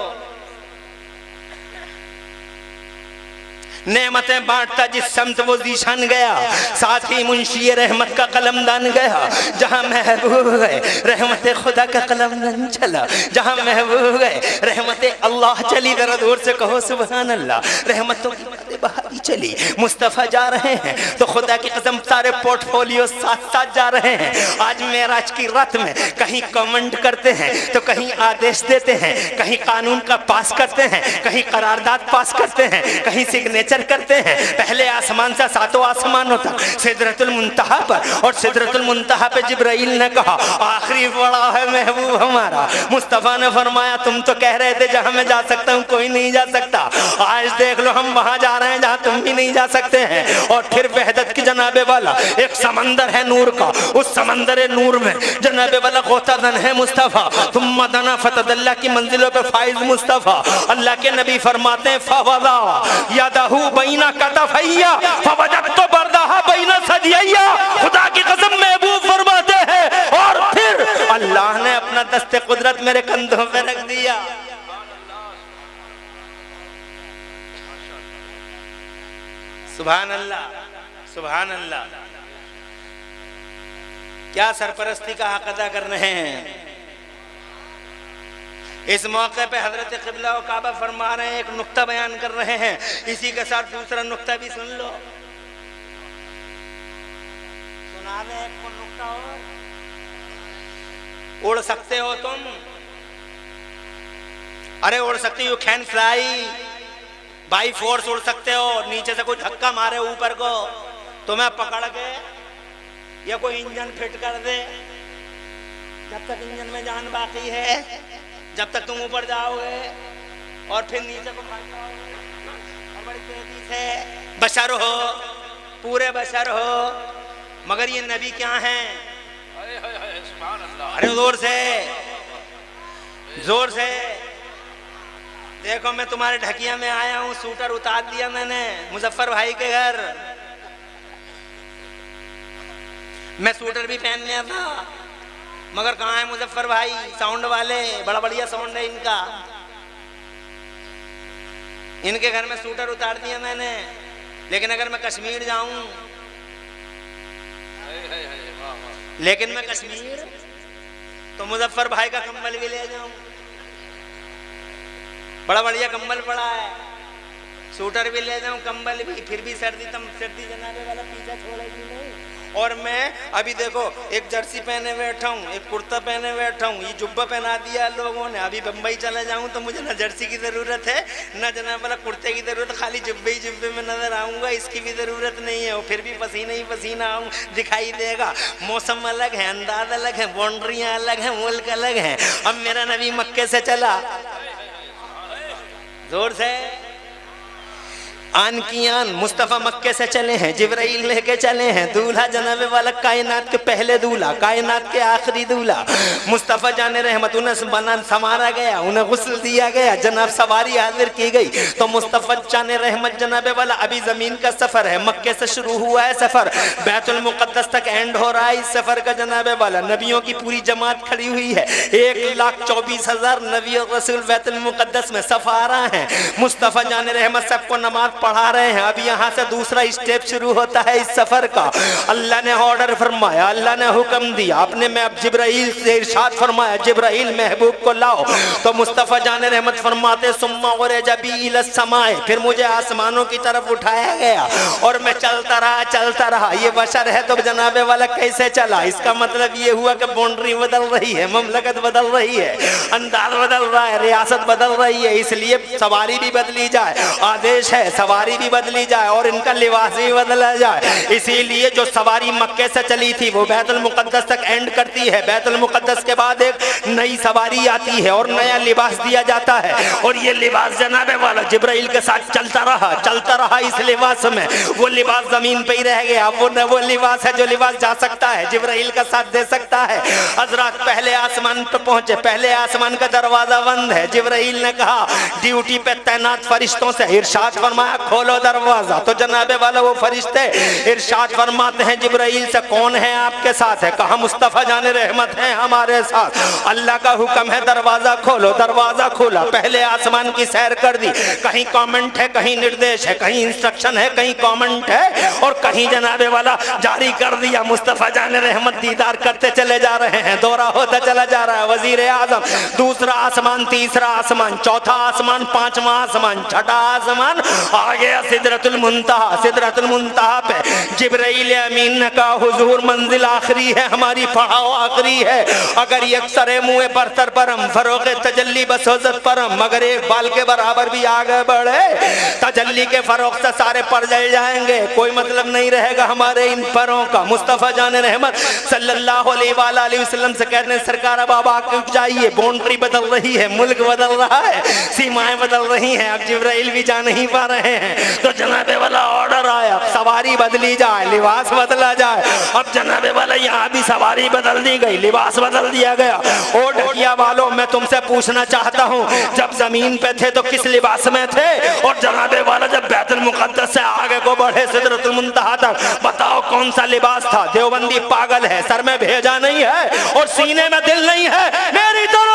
S2: नेमतें बांटता जिस समत वो जीशान गया, साथ ही मुंशी रहमत का कलमदान गया। जहां महबूब गए रहमत खुदा का कलमदान चला, जहां महबूब गए रहमत अल्लाह चली। जरा दूर से कहो सुभान अल्लाह। रहमतों की बातें बहारी चली, मुस्तफ़ा जा रहे हैं तो खुदा की कसम सारे पोर्टफोलियो साथ साथ जा रहे हैं। आज मेराज की रात में कहीं कमेंट करते हैं तो कहीं आदेश देते हैं, कहीं कानून का पास करते हैं, कहीं करारदाद पास करते हैं, कहीं सिग्नेचर करते हैं। पहले आसमान से 7 आसमानों तक सिदरतुल मुंतहा पर, और सिदरतुल मुंतहा पे जिब्राइल ने कहा आखिरी बड़ा है महबूब हमारा। मुस्तफ़ा ने फरमाया तुम तो कह रहे थे जहां मैं जा सकता हूं कोई नहीं जा सकता, आज देख लो हम वहां जा रहे हैं जहां तुम भी नहीं जा सकते हैं। और फिर वहदत की जनाबे वाला एक समंदर है नूर का, उस समंदर नूर में जनाबे वाला गोतादन है मुस्तफ़ा। तुम मदना फतदल्ला की मंजिलों पे फाइज मुस्तफ़ा। अल्लाह के नबी फरमाते हैं फवदा यादहू बैना कतफैया फवजदतु बरदाहा बैना सदिया। खुदा की कसम महबूब फरमाते हैं और फिर अल्लाह ने अपना दस्ते कुदरत मेरे कंधों पे रख दिया। सुभान अल्लाह, सुभान अल्लाह। क्या सरपरस्ती का हक अदा कर रहे हैं। इस मौके पे हजरत क़िबला और काबा फरमा रहे हैं, एक नुक्ता बयान कर रहे हैं, इसी के साथ दूसरा नुक्ता भी सुन लो। सुना दे एक नुक्ता और। उड़ सकते हो तुम, अरे उड़ सकते हो, you can fly, by force उड़ सकते हो। नीचे से कोई धक्का मारे ऊपर को तुम्हें पकड़ के या कोई इंजन फिट कर दे, जब तक इंजन में जान बाकी है, जब तक तुम ऊपर जाओगे और फिर नीचे को फंस जाओगे और बड़ी तेजी से बशर हो, पूरे बशर हो, मगर ये नबी क्या हैं। अरे जोर से, जोर से देखो, मैं तुम्हारे ढकिया में आया हूँ, सूटर उतार दिया मैंने मुजफ्फर भाई के घर। मैं सूटर भी पहन लिया था, मगर कहाँ है मुजफ्फर भाई साउंड वाले, बड़ा बढ़िया साउंड है इनका। इनके घर में सूटर उतार दिया मैंने। लेकिन अगर मैं कश्मीर जाऊं, लेकिन मैं कश्मीर तो मुजफ्फर भाई का कंबल भी ले जाऊं। बड़ा बढ़िया कंबल पड़ा है, सूटर भी ले जाऊं, कंबल भी, फिर भी सर्दी सर्दी जनाबे वाला पीछा छोड़ेगी नहीं। और मैं अभी देखो एक जर्सी पहने बैठा हूँ, एक कुर्ता पहने बैठा हूँ, ये जुब्बा पहना दिया लोगों ने। अभी बम्बई चला जाऊँ तो मुझे ना जर्सी की ज़रूरत है ना जनाब वाला कुर्ते की ज़रूरत, खाली जुब्बे ही जुब्बे में नज़र आऊँगा, इसकी भी ज़रूरत नहीं है। और फिर भी पसीना ही पसीना आऊँ दिखाई देगा। मौसम अलग है, अंदाज अलग है, बाउंड्रियाँ अलग हैं, मुल्क अलग हैं। अब मेरा नबी मक्के से चला, जोर से आन की आन मुस्तफ़ा मक्के से चले हैं, जिब्राइल लेके चले हैं, दूल्हा जनाबे वाला कायनात के पहले दूल्हा, कायनात के आखिरी दूल्हा मुस्तफ़ा जाने रहमत, उन्हें बना संवारा गया, उन्हें गुस्ल दिया गया, जनाब सवारी हाजिर की गई। तो मुस्तफ़ा जाने रहमत जनाबे वाला अभी जमीन का सफर है, मक्के से शुरू हुआ है सफर, बैतुल मुक़द्दस तक एंड हो रहा है इस सफर का जनाबे वाला। नबियों की पूरी जमात खड़ी हुई है, 1,24,000 नबी और रसूल बैतुल मुक़द्दस में सफारा है। मुस्तफ़ा जाने रहमत सबको नमाज पढ़ा रहे हैं। अब यहाँ से दूसरा स्टेप शुरू होता है इस सफर का। अल्लाह ने ऑर्डर फरमाया, अल्लाह ने हुक्म दिया, आपने में अब जिब्राइल से इरशाद फरमाया, जिब्राइल महबूब को लाओ। तो मुस्तफ़ा जाने रहमत फरमाते सुम्मा उरजबी इला समाए, फिर मुझे आसमानों की तरफ उठाया गया और मैं चलता रहा। ये बशर है तो जनाबे वाला कैसे चला? इसका मतलब ये हुआ कि बाउंड्री बदल रही है, ममलकत बदल रही है, अंदाज बदल रहा है, रियासत बदल रही है, इसलिए सवारी भी बदली जाए, आदेश है सवारी भी बदली जाए और इनका लिबास भी बदला जाए। इसीलिए जो सवारी मक्के से चली थी वो बैतुल मुक़द्दस तक एंड करती है। बैतुल मुक़द्दस के बाद एक नई सवारी आती है और नया लिबास दिया जाता है, और ये लिबास जनाबे वाला जिब्राइल के साथ चलता रहा। इस लिबास में वो लिबास जमीन पे ही रह गया। वो लिबास है जो लिबास जा सकता है, जिब्राइल का साथ दे सकता है। हजरत पहले आसमान पे पहुंचे, पहले आसमान का दरवाजा बंद है। जिब्राइल ने कहा ड्यूटी पे तैनात फरिश्तों से इरशाद फरमाया खोलो दरवाजा। तो जनाबे वाला वो फरिश्ते इरशाद फरमाते हैं जिब्राइल से, कौन है आपके साथ है? कहा मुस्तफ़ा जाने रहमत है हमारे साथ। अल्लाह का हुक्म है दरवाजा खोलो। दरवाजा खोला, पहले आसमान की सैर कर दी। कहीं कमेंट है, कहीं निर्देश है, कहीं इंस्ट्रक्शन है, कहीं कमेंट है, और कहीं जनाबे वाला जारी कर दिया। मुस्तफ़ा जाने रहमत दीदार करते चले जा रहे हैं, दौरा होता चला जा रहा है। वजीर आजम, दूसरा आसमान, तीसरा आसमान, चौथा आसमान, पांचवा आसमान, छठा आसमान, आ गया सिदरतुल मुंतहा। सिदरतुल मुंतहा पे जिब्राइल अमीन ने कहा हुजूर मंजिल आखिरी है, हमारी पड़ाव आखिरी है। अगर ये सरे मुँह बरतर परम फरोग़ तजल्ली बसोजत परम, मगर एक बाल के बराबर भी आगे बढ़े तजल्ली के फरोग़ से सारे पर जल जाएंगे, कोई मतलब नहीं रहेगा हमारे इन परों का। मुस्तफ़ा जाने रहमत सल्लल्लाहु अलैहि वसल्लम से कहने सरकार अब आप जाइए, बाउंड्री बदल रही है, मुल्क बदल रहा है, सीमाएं बदल रही हैं, अब जिब्राइल भी जा नहीं पा रहे हैं। तो जनाबे वाला ऑर्डर आया, सवारी बदली जाए, लिबास बदला जाए। अब जनाबे वाला यहाँ भी सवारी बदल दी गई, लिबास बदल दिया गया। ओ ढकिया वालों, मैं तुमसे पूछना चाहता हूँ, जब जमीन पे थे तो किस लिबास में थे? और जनाबे वाला जब बैतुल मुक़द्दस से आगे को बढ़े सिदरतुल मुंतहा तक, बताओ कौन सा लिबास था? देवबंदी पागल है, सर में भेजा नहीं है और सीने में दिल नहीं है। मेरी तरह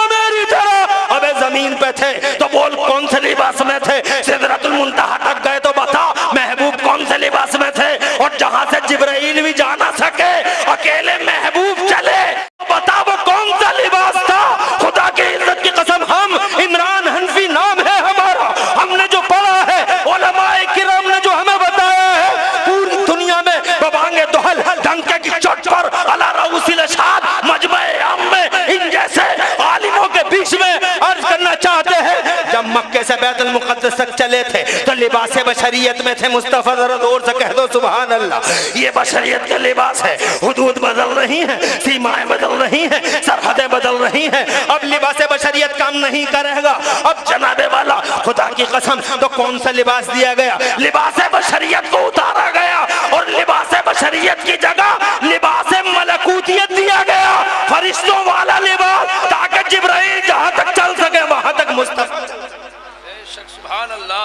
S2: अबे जमीन पे थे तो बोल कौन से लिबास में थे? सिदरतुल मुंतहा तक गए तो बता महबूब कौन से लिबास में थे? और जहां से जिब्राइल भी जा ना सके, अकेले महबूब चले, बता वो कौन सा लिबास था? खुदा की इज्जत की कसम, हम इमरान हनफी नाम है हमारा, हमने जो पढ़ा है, उलमाए किराम ने जो हमें बताया है, पूरी दुनिया में बबांगे दोहल डंके की चोट पर अला रऊसिल शाद मजमे आम में इन जैसे आलिमों के बीच में अर्ज करना चाहते हैं, जब मक्के से बैतुल मुक़द्दस तक चले थे तो लिबास बशरियत में थे। मुस्तफ़ा जरा जोर से कह दो सुभान अल्लाह। ये बशरियत का लिबास है, हुदूद बदल रही हैं, सीमाएं बदल रही हैं, सरहदें बदल रही हैं। अब लिबास बशरियत काम नहीं करेगा। अब जनाबे वाला खुदा की कसम, तो कौन सा लिबास दिया गया? लिबास बशरियत को उतारा गया और लिबास बशरियत की जगह लिबास मलकूतियत दिया गया, फरिश्तों वाला लिबास, ताकि जिब्राइल जहां तक चल सके वहां तक मुस्तफ़ा।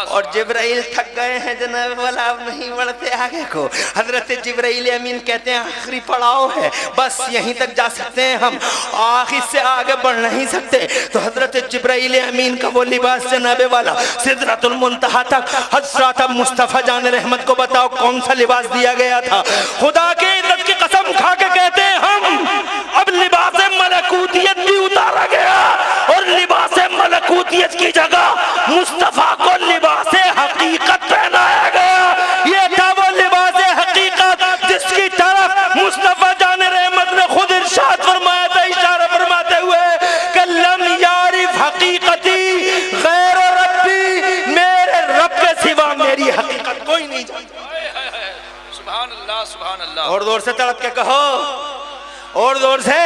S2: और जिब्राइल थक गए हैं जनाब वाला, अब नहीं बढ़ते आगे को। हजरत जिब्राइल अमीन कहते हैं आखिरी पड़ाव है, बस यहीं तक जा सकते हैं हम, आखिर से आगे बढ़ नहीं सकते। तो हजरत जिब्राइल अमीन का वो लिबास जनाबे वाला सिदरतुल मुंतहा तक। हजरत अब मुस्तफ़ा जान रहमत को बताओ कौन सा लिबास दिया गया था? खुदा की इज्जत की कसम खा के कहते हैं हम, अब लिबास मलकूतियत भी उतारा गया और लिबास मलकूतियत की जगह मुस्तफ़ा को लिबास हकीकत पहनाया गया। ये था वो लिबास हकीकत जिसकी तरफ मुस्तफ़ा जान रहमत ने खुद इरशाद फरमाया था, इशारा फरमाते हुए, कल्लम यारिफ हकीकती गैर रब्बी, मेरे रब के सिवा मेरी हकीकत कोई नहीं जानता। सुभान अल्लाह, सुभान अल्लाह। और जोर से तड़प के कहो, और जोर से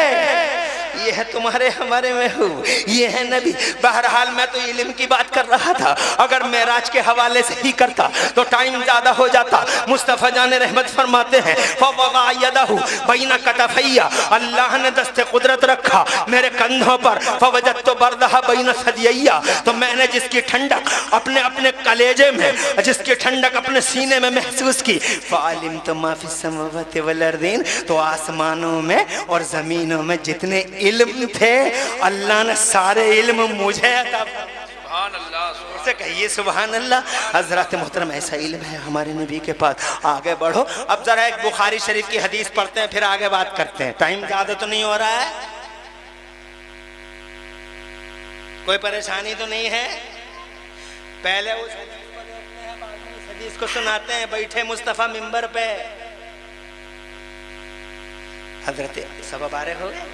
S2: ये है तुम्हारे हमारे महबूब, ये है नबी। बहरहाल मैं तो इल्म की बात कर रहा था, अगर मेराज के हवाले से ही करता तो टाइम ज़्यादा हो जाता। मुस्तफ़ा जान रहमत फरमाते हैं फवज़अ यदहु बैन कतफैया, अल्लाह ने दस्ते कुदरत रखा मेरे कंधों पर, फवजदतु बरदहा बैन सदियैया, तो मैंने जिसकी ठंडक अपने अपने कलेजे में, जिसकी ठंडक अपने सीने में महसूस की, फ़अलिमतु मा फ़िस समावाति वल अर्दीन, तो आसमानों में और ज़मीनों में जितने इल्म थे अल्लाह ने सारे इल्म मुझे अता से कहिए सुभान अल्लाह। हजरत मोहतरम ऐसा इल्म है हमारे नबी के पास। आगे बढ़ो, अब जरा एक बुखारी शरीफ की हदीस पढ़ते हैं, फिर आगे बात करते हैं। टाइम ज्यादा तो नहीं हो रहा है? कोई परेशानी तो नहीं है? पहले उस हदीस को देखते हैं, बाद में इस हदीस को सुनाते हैं। बैठे मुस्तफ़ा मिंबर पे, हजरत 12:15 हो गए,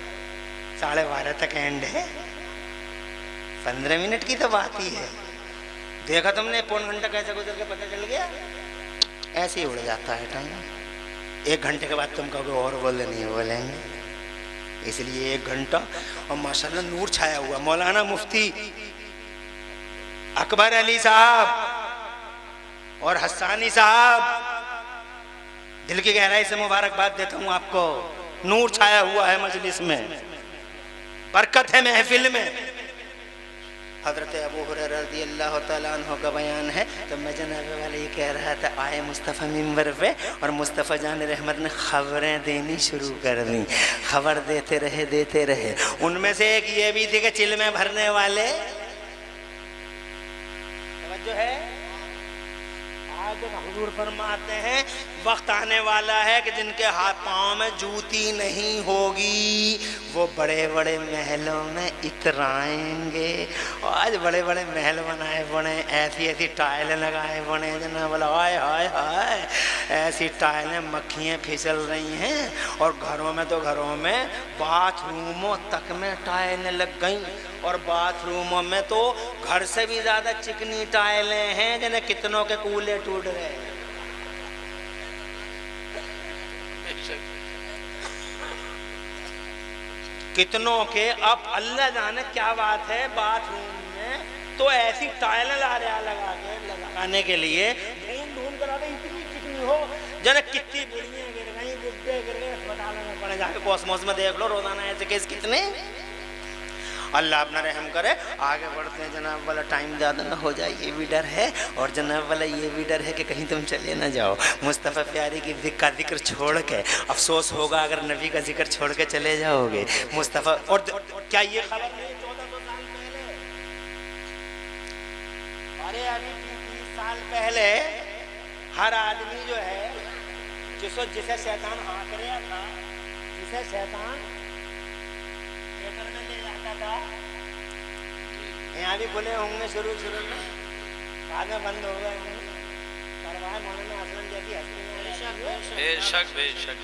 S2: 12:30 तक एंड है, 15 मिनट की तो बात ही है। देखा तुमने पौन घंटा कैसे गुजर के पता चल गया? ऐसे ही उड़ जाता है टाइम। 1 घंटे के बाद तुम कहोगे और बोले, नहीं बोलेंगे, इसलिए 1 घंटा। और माशाल्लाह नूर छाया हुआ। मौलाना मुफ्ती अकबर अली साहब और हस्सानी साहब, दिल की गहराई से मुबारकबाद देता हूँ आपको। नूर छाया हुआ है मजलिस में, बरकत है महफिल में। हज़रत अबू हुरैरा रज़ियल्लाहु तआला अन्हु का बयान है, तो मैं जनाब वाले ये कह रहा था, आए मुस्तफ़ा मिंबर पे और मुस्तफ़ा जान रहमत ने खबरें देनी शुरू कर दी। खबर देते रहे। उनमें से एक ये भी थी कि चिल में भरने वाले जो है, आज हुजूर फरमाते हैं वक्त आने वाला है कि जिनके हाथ पाँव में जूती नहीं होगी वो बड़े बड़े महलों में इतराएंगे। और आज बड़े बड़े महल बनाए बने, ऐसी ऐसी टाइलें लगाए बने, जना बोला हाय हाय हाय, ऐसी टाइलें मक्खियाँ फिसल रही हैं। और घरों में तो घरों में बाथरूमों तक में टाइलें लग गई, और बाथरूमों में तो घर से भी ज़्यादा चिकनी टाइलें हैं, जिन्हें कितनों के कूले टूट रहे हैं। कितनों के, अब अल्लाह जाने क्या बात है। बाथरूम में तो ऐसी टाइलें लगाने के लिए ढूंढ कर इतनी चिकनी हो, जने कितनी बुढ़ियां गिर गई, बुढ़े गिर गए, अस्पतालों में पड़े। जाके कॉस्मोस में देख लो, रोजाना ऐसे केस कितने। अल्लाह अपना रहम करे। आगे बढ़ते हैं जनाब वाला, टाइम ज़्यादा ना हो जाए, ये भी डर है। और जनाब वाला ये भी डर है कि कहीं तुम चले ना जाओ मुस्तफ़ा प्यारी की जिक्र छोड़ के। अफसोस होगा अगर नबी का जिक्र छोड़ के चले जाओगे मुस्तफ़ा। और क्या ये खबर नहीं 1400 साल पहले, अरे अभी 30 साल पहले हर आदमी जो है, जिसे शैतान हाँक रहा था, जिसे शैतान ले जाता था, यहाँ भी खुले होंगे शुरू में, बाद में बंद हो गए होंगे। करवाए मौलाना असलम जैसी हस्ती बेशक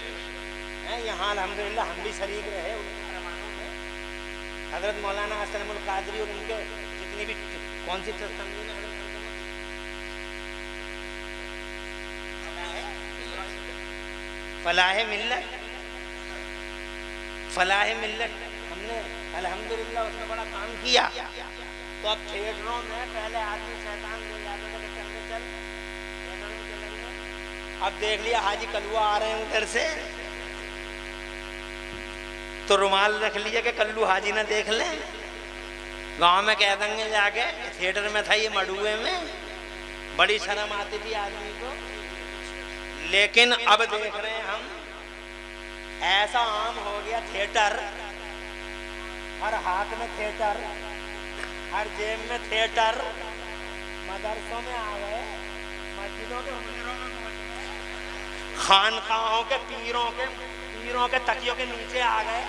S2: हैं यहाँ अल्हम्दुलिल्लाह, हम भी शरीक रहे उनके फरमानों में। हजरत मौलाना असलमुल कादरी और उनके जितनी भी कौन सी तंजीमें हैं, फलाह मिल्लत, हमने अल्हम्दुलिल्लाह उसमें बड़ा काम किया। तो अब थिएटरों में पहले आदमी शैतान ले जाता था कि चलने चल, थिएटर में चलेंगे। अब देख लिया हाजी कलुआ आ रहे हैं उधर से, तो रुमाल रख लिया कि कल्लू हाजी ना देख लें। गांव में कह देंगे जाके, थिएटर में था ये मडुए में, बड़ी शर्म आती थी आदमी को। लेकिन अब देख रहे हैं हम, ऐसा आम हो गया थिएटर, हर हाथ में थिएटर, हर जेब में थिएटर, मदरसों में आ गए, मस्जिदों के मंदिरों में पहुंच गए, खानकाहों के पीरों के तकियों के नीचे आ गए।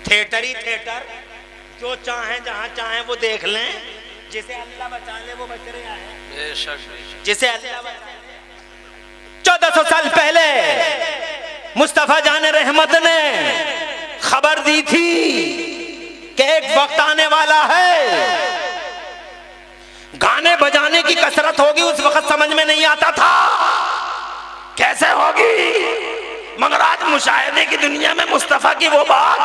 S2: थिएटर ही थिएटर, जो चाहें जहां चाहें वो देख लें। जिसे अल्लाह बचा ले वो बच रहे हैं, जिसे अल्लाह बचा ले। 1400 साल पहले मुस्तफ़ा जान रहमत ने खबर दी थी कि एक वक्त आने वाला है, गाने बजाने की कसरत होगी। उस वक्त समझ में नहीं आता था कैसे होगी, मगर आज मुशाहिदे की दुनिया में मुस्तफ़ा की वो बात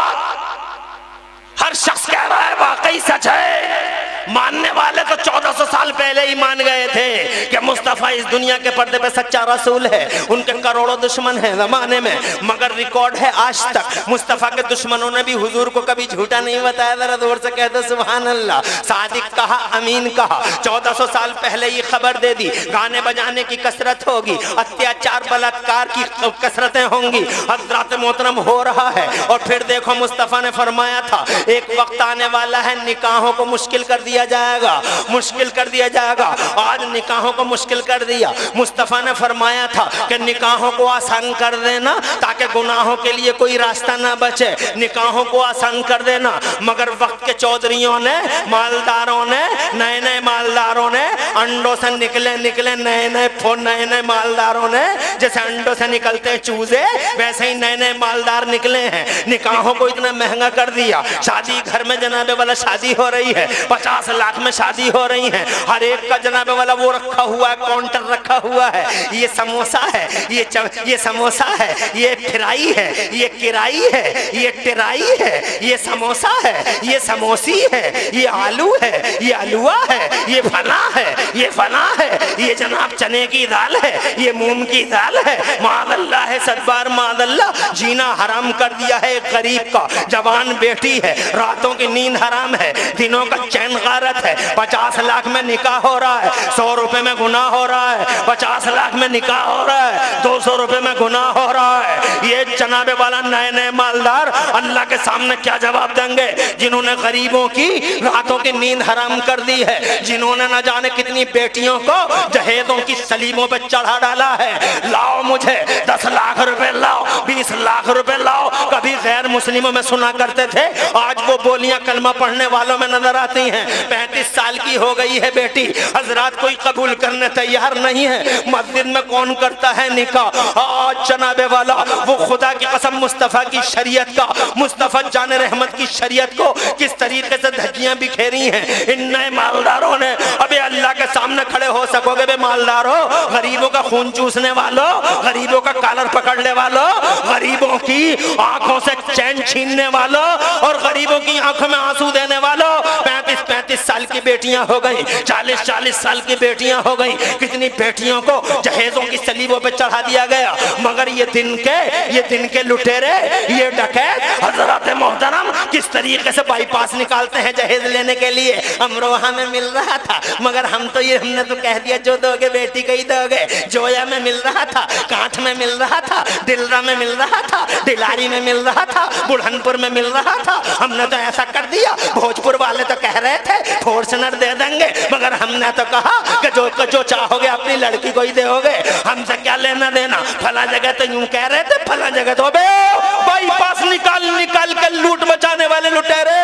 S1: शख्स कह रहा है वाकई सच है। मानने वाले तो 1400 साल पहले ही मान गए थे कि मुस्तफ़ा इस दुनिया के पर्दे पे सच्चा रसूल है। उनके करोड़ों दुश्मन हैं ज़माने में, मगर रिकॉर्ड है आज तक मुस्तफ़ा के दुश्मनों ने भी हुजूर को कभी झूठा नहीं बताया। जरा जोर से कह दो सुभान अल्लाह। सादिक कहा, अमीन कहा। 1400 साल पहले ही खबर दे दी गाने बजाने की कसरत होगी, अत्याचार बलात्कार की कसरतें होंगी। हज़रात मोहतरम हो रहा है। और फिर देखो मुस्तफ़ा ने फरमाया था एक वक्त आने वाला है निकाहों को मुश्किल कर दिया जाएगा, मुश्किल कर दिया जाएगा। आज निकाहों को मुश्किल कर दिया। मुस्तफ़ा ने फरमाया था कि निकाहों को आसान कर देना ताकि गुनाहों के लिए कोई रास्ता ना बचे, निकाहों को आसान कर देना। मगर वक्त के चौधरियों ने, मालदारों ने, नए नए मालदारों ने अंडों से निकले नए मालदारों ने, जैसे अंडों से निकलते चूजे वैसे ही नए नए मालदार निकले हैं। निकाहों को इतना महंगा कर दिया। शादी घर में जनाबे वाला शादी हो रही है, 50 लाख में शादी हो रही है। हर एक का जनाबे वाला वो रखा हुआ है, काउंटर रखा हुआ है। ये समोसा है, ये समोसा है, ये फ्राई है, ये किराई है, ये टिराई है, ये समोसा है, ये समोसी है, ये आलू है, ये अलुआ है, ये फना है, ये फना है, ये जनाब चने की दाल है, ये मूंग की दाल है। मादल्ला है, सदबार मादल्ला। जीना हराम कर दिया है एक गरीब का। जवान बेटी है, रातों की नींद हराम है, दिनों का चैन गारत है। 50 लाख में निकाह हो रहा है, 100 रुपए में गुनाह हो रहा है। 50 लाख में निकाह हो रहा है, 200 रुपए में गुनाह हो रहा है। ये जनाबे वाला नए नए मालदार अल्लाह के सामने क्या जवाब देंगे? जिन्होंने गरीबों की रातों की नींद हराम कर दी है, जिन्होंने न जाने कितनी बेटियों को जहेजों की सलीमों पे चढ़ा डाला है। लाओ मुझे 10 लाख रुपए लाओ, 20 लाख रुपए लाओ। कभी गैर मुस्लिमों में सुना करते थे, आज वो बोलियां कलमा पढ़ने वालों में नजर आती हैं। 35 साल की हो गई है बेटी, हजरात कोई कबूल करने तैयार नहीं है। मस्जिद में कौन करता है निकाह? आज जनाबे वाला वो खुदा की कसम मुस्तफ़ा की शरीयत का, मुस्तफ़ा जान रहमत की शरीयत को किस तरीके से धज्जियां बिखेरी हैं इन नए मालदारों ने। अबे अल्लाह के सामने खड़े हो सकोगे बे मालदारों? गरीबों का खून चूसने वालों, गरीबों का कॉलर पकड़ने वालों, गरीबों की आंखों से चैन छीनने वालों और गरीबों की आंखों में आंसू देने वालों। 35 साल की बेटियां हो गई, 40 साल की बेटियां हो गई। कितनी बेटियों को जहेजों की सलीबों पे चढ़ा दिया गया। मगर ये दिन के लुटेरे, ये डकैत हजरत मोहतरम किस तरीके से बाईपास निकालते हैं जहेज लेने के लिए। अमरोहा में मिल रहा था, मगर हमने तो कह दिया जो दोगे बेटी को ही दोगे। जोया में मिल रहा था, कांठ में मिल रहा था, दिलरा में मिल रहा था, दिलारी में मिल रहा था, बुढ़नपुर में मिल रहा था। हमने तो ऐसा कर दिया। भोजपुर वाले तो कह रहे थे फॉर्च्यूनर दे देंगे, मगर हमने तो कहा कि जो चाहोगे अपनी लड़की को ही दोगे, हमसे क्या लेना देना। फला जगह तो यूं कह रहे थे, फला जगह तो बाईपास निकाल के लूट मचाने वाले लुटेरे।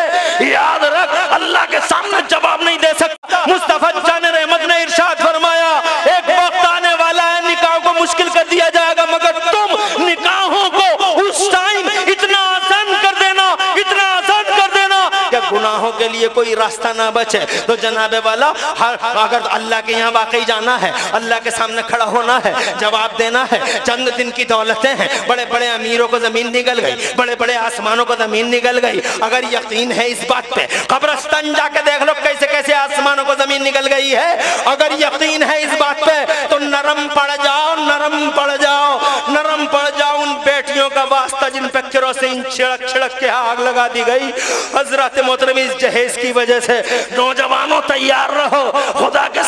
S1: याद रख, अल्लाह के सामने जवाब नहीं दे सकता। मुस्तफ़ा जान रहमत ने इरशाद फरमाया एक वक्त आने वाला है निकाह को मुश्किल कर दिया जाएगा, मगर तुम निकाहों को उस टाइम इतना आसान कर देना, इतना आसान कर देना कि गुनाहों के लिए कोई रास्ता ना बचे। तो जनाबे वाला अगर अल्लाह के यहाँ वाकई जाना है, अल्लाह के सामने खड़ा होना है, जवाब देना है। चंद दिन की दौलतें हैं, बड़े बड़े अमीरों को जमीन निकल गई, बड़े बड़े आसमानों को जमीन निकल गई। अगर यकीन है इस बात पे, कब्रिस्तान जाके देख लो कैसे कैसे आसमानों को जमीन निकल गई है। अगर यकीन है इस बात पे तो नरम पड़ जाओ, नरम पड़ जाओ, नरम पड़ जाओ उन बेटियों का वास्ता जिन पे केरोसिन छिड़क के आग लगा दी गई। हजरत मोहतरम इस जहेज की वजह से नौजवानों तैयार रहो, खुदा के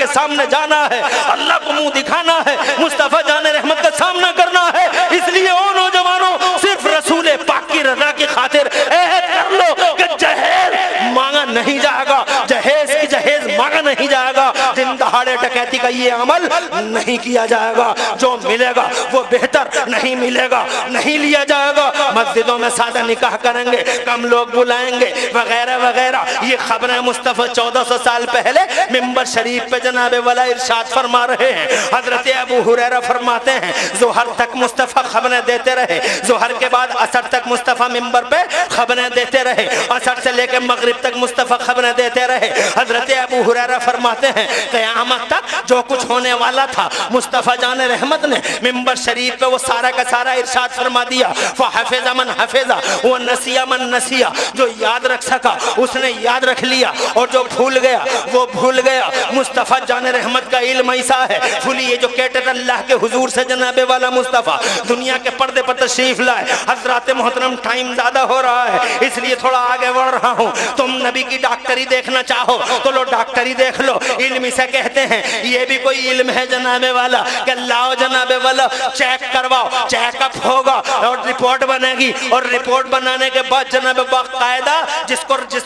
S1: सामने जाना है, अल्लाह को मुंह दिखाना है, मुस्तफ़ा जाने रहमत का सामना करना है। इसलिए ओ नौजवानों, सिर्फ रसूल पाक की रजा की खातिर अहद कर लो कि जहेज मांगा नहीं जाएगा, जहेज मांगा नहीं जाएगा। दिन दहाड़े डकैती का ये अमल नहीं किया जाएगा। जो मिलेगा वो बेहतर, नहीं मिलेगा नहीं लिया जाएगा। मस्जिदों में सादा निकाह करेंगे, कम लोग बुलाएंगे, वगैरह वगैरह। ये खबरें मुस्तफ़ा 1400 साल पहले मिंबर शरीफ पे जनाबे वाला इरशाद फरमा रहे हैं। हजरत अबू हुरैरा फरमाते हैं ज़ोहर तक मुस्तफ़ा खबरें देते रहे, ज़ोहर के बाद असर तक मुस्तफ़ा मिंबर पे खबरें देते रहे, असर से लेकर मगरिब तक मुस्तफ़ा खबरें देते रहे। हजरत अबू हुरैरा फरमाते हैं क़यामत
S2: क़यामत तक जो कुछ होने वाला था मुस्तफ़ा जान रहमत ने मिंबर शरीफ पे वो सारा का सारा इरशाद फरमा दिया। फ़हफ़िज़ा मन हफ़िज़ा वो नसिया मन नसिया, जो याद रख सका उसने याद रख लिया और जो भूल गया वो भूल गया। मुस्तफ़ा जान रहमत का इल्म ऐसा है, फुलिए जो कहते थे अल्लाह के हुजूर से जनाबे वाला मुस्तफ़ा दुनिया के पर्दे पर तशरीफ लाए। हज़रात मोहतरम टाइम ज़्यादा हो रहा है इसलिए थोड़ा आगे बढ़ रहा हूँ। तुम नबी की डॉक्टरी देखना चाहो तो लो डॉक्टरी देख लो, इल्म इसे कहते हैं। ये भी कोई इल्म है जनाबे वाला कि लाओ जनाबे वाला चेक करवाओ, चेकअप होगा और रिपोर्ट बनेगी और रिपोर्ट बनाने के बाद जनाबे बाकायदा जिस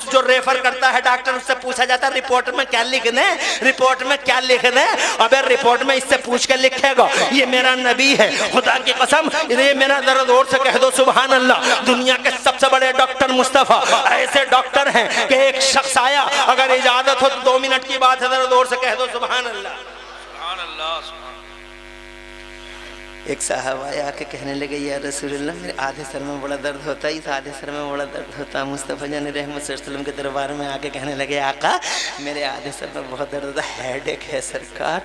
S2: जो रेफर करता है डॉक्टर उससे पूछा जाता है रिपोर्ट में क्या लिख दें, रिपोर्ट में क्या लिख दें। अबे रिपोर्ट में इससे पूछ के लिखेगा ये मेरा नबी है, खुदा की कसम ये मेरा दर्द और से कह दो सुभान अल्लाह। दुनिया के सबसे बड़े डॉक्टर मुस्तफ़ा ऐसे डॉक्टर हैं कि एक शख्स आया, अगर इजाजत हो तो 2 मिनट की बात है, दर्द और से कह दो सुभान अल्लाह। एक साहब आया आके कहने लगे या रसूलल्लाह मेरे आधे सर में बड़ा दर्द होता है, इस आधे सर में बड़ा दर्द होता है। मुस्तफ़ा जान रहमत सल्लल्लाहु अलैहि वसल्लम के दरबार में आके कहने लगे आका मेरे आधे सर में बहुत दर्द होता है, हेडेक है सरकार,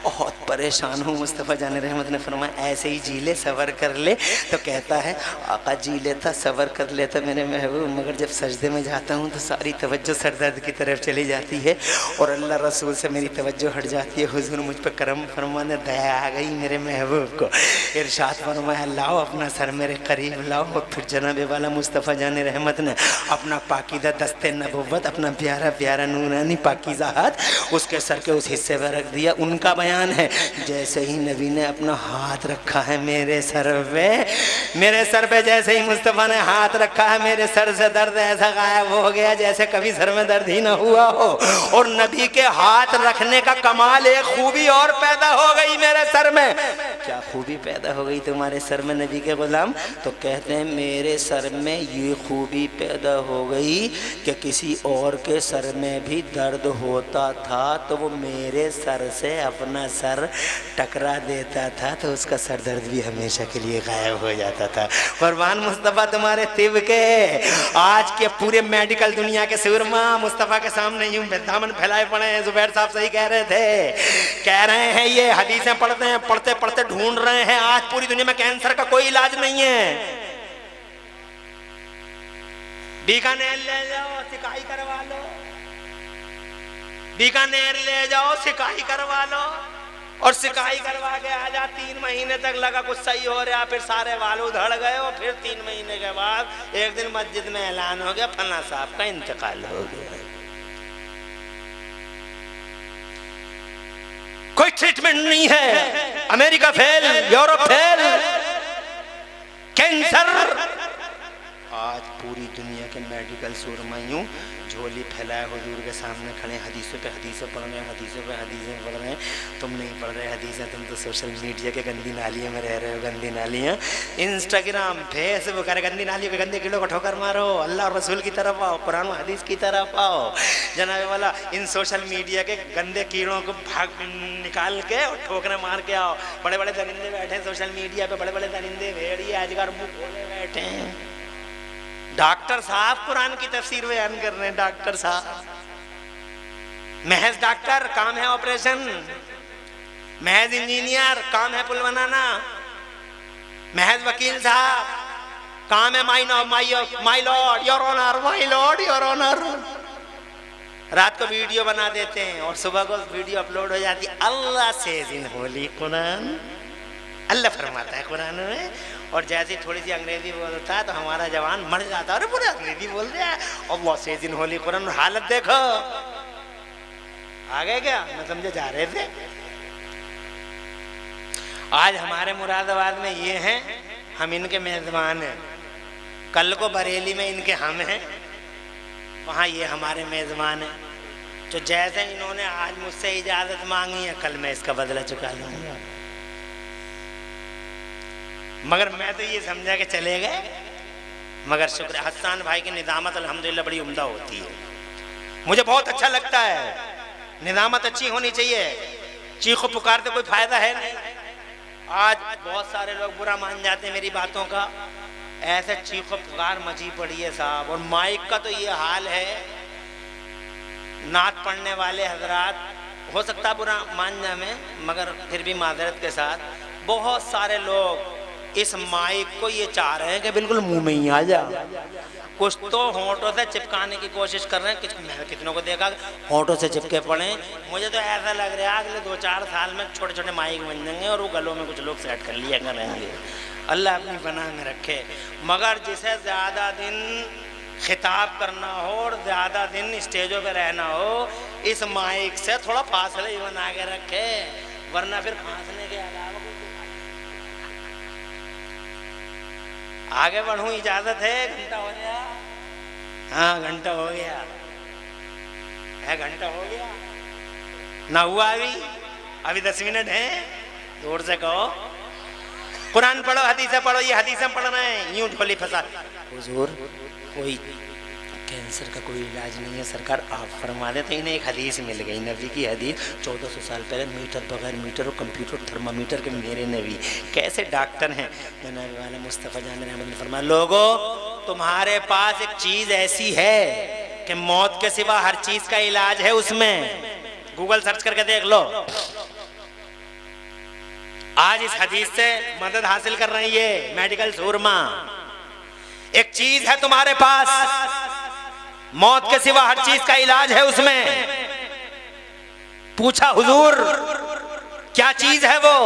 S2: बहुत परेशान हूँ। मुस्तफ़ा जान रहमत ने फरमाया ऐसे ही जी ले सबर कर ले। तो कहता है आका जी लेता सबर कर लेता मेरे महबूब, मगर जब सजदे में जाता हूँ तो सारी तवज्जो सर दर्द की तरफ चली जाती है और अल्लाह रसूल से मेरी तवज्जो हट जाती है। हुजूर मुझ पर करम फरमाने दया आ गई मेरे महबूब को। इरशाद फरमाया लाओ अपना सर मेरे करीब लाओ। फिर जनाबे वाला मुस्तफ़ा जान रहमत ने अपना पाकीज़ा दस्ते नबुव्वत अपना प्यारा प्यारा नूरानी पाकीज़ा हाथ उसके सर के उस हिस्से पर रख दिया। उनका बयान है जैसे ही नबी ने अपना हाथ रखा है मेरे सर पे जैसे ही मुस्तफ़ा ने हाथ रखा है मेरे सर से दर्द ऐसा गायब हो गया जैसे कभी सर में दर्द ही ना हुआ हो। और नबी के हाथ रखने का कमाल एक खूबी और पैदा हो गई मेरे सर में। क्या खूबी पैदा हो गई तुम्हारे सर में नबी के गुलाम? तो कहते हैं मेरे सर में ये खूबी पैदा हो गई कि किसी और के सर में भी दर्द होता था तो वो मेरे सर से अपना सर टकरा देता था तो उसका सर दर्द भी हमेशा के लिए गायब हो जाता था। कुर्बान मुस्तफ़ा तुम्हारे तिब के। आज के पूरे मेडिकल दुनिया के सूरमा मुस्तफ़ा के सामने यूं दामन फैलाए पड़े हैं। जुबैर साहब सही कह रहे थे, कह रहे हैं ये हदीसें पढ़ते हैं, पढ़ते पढ़ते ढूंढ रहे हैं आज पूरी दुनिया में कैंसर का कोई इलाज नहीं है। बीकानेर ले जाओ सिकाई करवा लो, बीकानेर ले जाओ सिकाई करवा लो और सिकाई करवा के आ जा। 3 महीने तक लगा कुछ सही हो रहा, फिर सारे बाल उधड़ गए और फिर 3 महीने के बाद एक दिन मस्जिद में ऐलान हो गया फला साहब का इंतकाल हो गया। कोई ट्रीटमेंट नहीं है, America fail, Europe fail, cancer. आज पूरी दुनिया के मेडिकल सुरमाइयों झोली फैलाए हुजूर के सामने खड़े, हदीसों पे हदीसें पढ़ रहे हैं, हदीसों पे हदीसें पढ़ रहे हैं। तुम नहीं पढ़ रहे हदीसें, तुम तो सोशल मीडिया के गंदी नालियों में रह रहे हो। गंदी नालियाँ इंस्टाग्राम फेसबुक, अरे गंदी नालियों के गंदे कीड़ों को ठोकर मारो, अल्लाह और रसूल की तरफ आओ, कुरान और हदीस की तरफ आओ। जनाबे वाला इन सोशल मीडिया के गंदे कीड़ों को भाग निकाल के और ठोकरे मार के आओ। बड़े बड़े दरिंदे बैठे हैं सोशल मीडिया पे, बड़े बड़े दरिंदे भेड़िए अजगर मुँह खोले बैठे हैं। डॉक्टर साहब कुरान की तफसीर बयान कर रहे हैं, डॉक्टर साहब महज डॉक्टर काम है ऑपरेशन, महज इंजीनियर काम है पुल बनाना, महज वकील साहब काम है my lord your honour, my lord your honour. रात को वीडियो बना देते हैं और सुबह को वीडियो अपलोड हो जाती है। अल्लाह से इन होली कुरान, अल्लाह फरमाता है कुरान में। और जैसे थोड़ी सी अंग्रेजी बोलता है तो हमारा जवान मर जाता है, अरे पूरे अंग्रेजी बोल रहा है अल्लाह से इन होली कुरान। हालत देखो आ गए क्या, मैं समझे जा रहे थे। आज हमारे मुरादाबाद में ये हैं, हम इनके मेजबान हैं। कल को बरेली में इनके हम हैं, वहाँ ये हमारे मेजबान हैं। तो जैसे इन्होंने आज मुझसे इजाज़त मांगी है कल मैं इसका बदला चुका लूँगा। मगर मैं तो ये समझा के चले गए, मगर शुक्र हसन भाई की निज़ामत अल्हम्दुलिल्लाह बड़ी उम्दा होती है। मुझे बहुत अच्छा लगता है, निज़ामत अच्छी होनी चाहिए। चीखो पुकार तो कोई फ़ायदा है नहीं। आज बहुत सारे लोग बुरा मान जाते हैं मेरी बातों का, ऐसे चीखो पुकार मची पड़ी है साहब। और माइक का तो ये हाल है, नात पढ़ने वाले हजरात हो सकता है बुरा मान जाए, मगर फिर भी माजरत के साथ, बहुत सारे लोग इस माइक को ये चाह रहे हैं कि बिल्कुल मुंह में ही आ जा। कुछ तो होंठों से चिपकाने की कोशिश कर रहे हैं, मैं कितनों को देखा होंठों से चिपके पड़े। मुझे तो ऐसा लग रहा है अगले 2-4 साल में छोटे छोटे माइक बन जाएंगे और वो गलों में कुछ लोग सेट कर लिया करेंगे। अल्लाह अपनी पनाह में रखे। मगर जिसे ज़्यादा दिन खिताब करना हो और ज़्यादा दिन स्टेजों पे रहना हो, इस माइक से थोड़ा फासला ही बना के रखे, वरना फिर फांसने के अलावा आगे बढ़ूं, इजाजत है? घंटा हो गया? हाँ घंटा हो गया है, घंटा हो गया ना हुआ अभी 10 मिनट है। जोर से कहो, कुरान पढ़ो, हदीसें पढ़ो। ये हदीसें पढ़ रहे हैं, यूं ढोली फंसा। हुजूर कोई कैंसर का कोई इलाज नहीं है सरकार, आप फरमा देते। इन्हें एक हदीस मिल गई, नबी की हदीस 1400 साल पहले, मीटर बगैर मीटर और कंप्यूटर थर्मामीटर के मेरे नबी कैसे डॉक्टर हैं। जनाब वाला मुस्तफ़ा जान रहमत ने फरमाया, लोगों तुम्हारे पास एक चीज ऐसी है कि मौत के सिवा हर चीज का इलाज है उसमें। गूगल सर्च करके देख लो। आज इस हदीस से मदद हासिल कर रही है मेडिकल सूरमा। एक चीज है तुम्हारे पास, मौत के सिवा हर चीज का इलाज है उसमें। पूछा हुजूर क्या चीज है वो?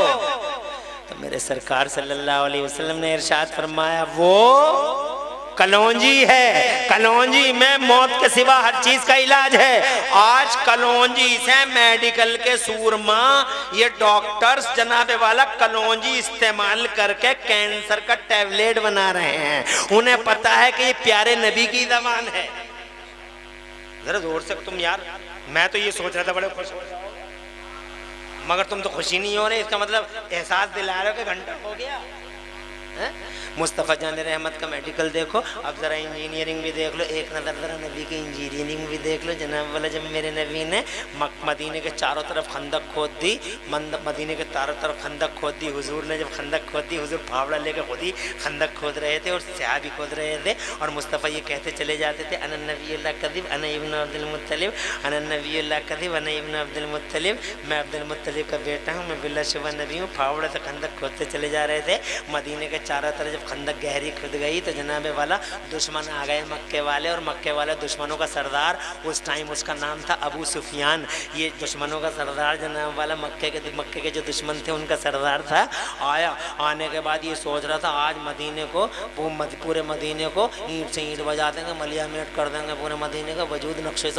S2: तो मेरे सरकार सल्लल्लाहु अलैहि वसल्लम ने इरशाद फरमाया, वो कलौंजी है। कलौंजी में मौत के सिवा हर चीज का इलाज है। आज कलौंजी से मेडिकल के सूरमा, ये डॉक्टर्स जनाबे वाला कलौंजी इस्तेमाल करके कैंसर का टैबलेट बना रहे हैं। उन्हें पता है कि ये प्यारे नबी की ज़बान है। जरा जोर से तुम यार, मैं तो ये सोच रहा था बड़े खुश हो जाओ, मगर तुम तो खुशी नहीं हो रहे। इसका मतलब एहसास दिला रहे हो कि घंटा हो गया है? मुस्तफ़ा जान रहमत का मेडिकल देखो, अब ज़रा इंजीनियरिंग भी देख लो, एक नज़र ज़रा नबी की इंजीनियरिंग भी देख लो। जनाब वाला जब मेरे नबी ने मदीने के चारों तरफ खंदक खोद दी, मदीने के चारों तरफ खंदक खोद दी, हुजूर ने जब खंदक खोद दी, हुजूर फावड़ा लेकर खुद ही खंदक खोद रहे थे और स्याह भी खोद रहे थे। और मुस्तफ़ा ये कहते चले जाते थे, अन नबी कज़िब अन इब्न अब्दुल मुत्तलिब, अन नबी कज़िब अन इब्न अब्दुल मुत्तलिब, मैं अब्दुल मुत्तलिब का बेटा हूँ, मैं बिल्लाशुबह नबी हूँ। फावड़े से खंदक खोदते चले जा रहे थे। मदीने के चारों तरफ जब खंदक गहरी खुद गई तो जनाबे वाला दुश्मन आ गए मक्के वाले, और मक्के वाले दुश्मनों का सरदार, उस टाइम उसका नाम था अबू सुफियान। ये दुश्मनों का सरदार जनाब वाला मक्के के जो दुश्मन थे उनका सरदार था। आया, आने के बाद ये सोच रहा था आज मदीने को, पूरे मदीने को ईंट से ईंट बजा देंगे, मलिया मेट कर देंगे, पूरे मदीने का वजूद नक्शे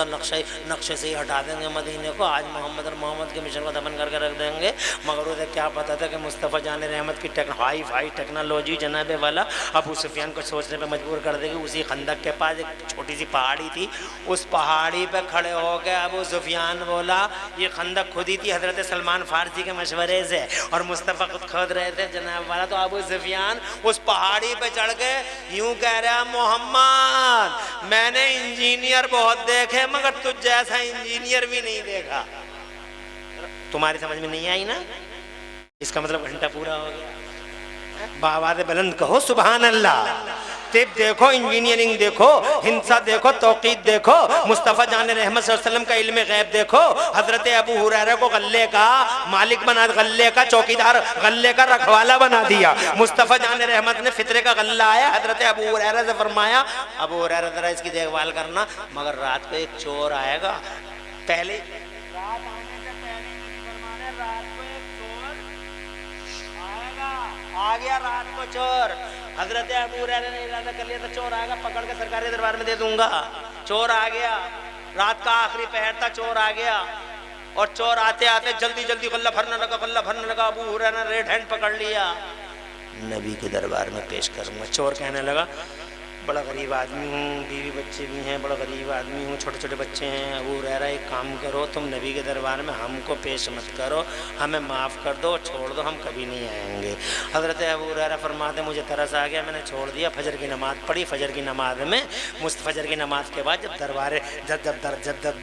S2: से ही हटा देंगे मदीने को। आज मोहम्मद और मोहम्मद के मिशन को दफन करके रख देंगे। मगर उसे क्या पता था कि मुस्तफ़ा जान रहमत की हाई फाई टेक्नोलॉजी जनाबे वाला अबू सुफियान को सोचने पे मजबूर कर देगी। उसी खंदक के पास एक छोटी सी पहाड़ी थी, उस पहाड़ी पे खड़े हो गए अबू सुफियान। बोला ये खंदक खुदी थी हजरत सलमान फारसी के मशवरे से, और मुस्तफ़ा खुद खोद रहे थे जनाब वाला। तो अबू सुफियान उस पहाड़ी पे चढ़ के यूं कह रहा, मोहम्मद मैंने इंजीनियर बहुत देखे मगर तुझ जैसा इंजीनियर भी नहीं देखा। तुम्हारी समझ में नहीं आई ना? इसका मतलब घंटा पूरा हो गया। बावाज़ बुलंद कहो सुभान अल्लाह। तिब देखो, इंजीनियरिंग देखो, हिंसा देखो, तौकीद देखो, मुस्तफ़ा जान रहमत सल्लल्लाहु अलैहि वसल्लम का इल्म गैब देखो। हजरत अबू हुरैरा को गल्ले का मालिक बना, गल्ले का चौकीदार, गल्ले का रखवाला बना दिया। मुस्तफ़ा जान रहमत ने फितरे का गल्ला आया, हजरत अबू हुरैरा से फरमाया, अबू हुरैरा जरा इसकी देखभाल करना, मगर रात को एक चोर आएगा। पहले रात आने से पहले फरमाने, रात को एक चोर आएगा। आ गया रात को चोर। हजरत अबू हुरैरा ने इरादा कर लिया था चोर आएगा, पकड़ के सरकारी दरबार में दे दूंगा। चोर आ गया, रात का आखिरी पहर था, चोर आ गया। और चोर आते आते जल्दी जल्दी गल्ला भरने लगा। अबू हुरैरा ने रेड हैंड पकड़ लिया, नबी के दरबार में पेश करूंगा। चोर कहने लगा, बड़ा गरीब आदमी हूँ, बीवी बच्चे भी हैं, बड़ा गरीब आदमी हूँ, छोटे छोटे बच्चे हैं। अबू हुरैरा एक काम करो, तुम नबी के दरबार में हमको पेश मत करो, हमें माफ़ कर दो, छोड़ दो, हम कभी नहीं आएंगे। हज़रत अबू हुरैरा फरमाते मुझे तरस आ गया, मैंने छोड़ दिया। फजर की नमाज़ पढ़ी। फजर की नमाज में फजर की नमाज के बाद जब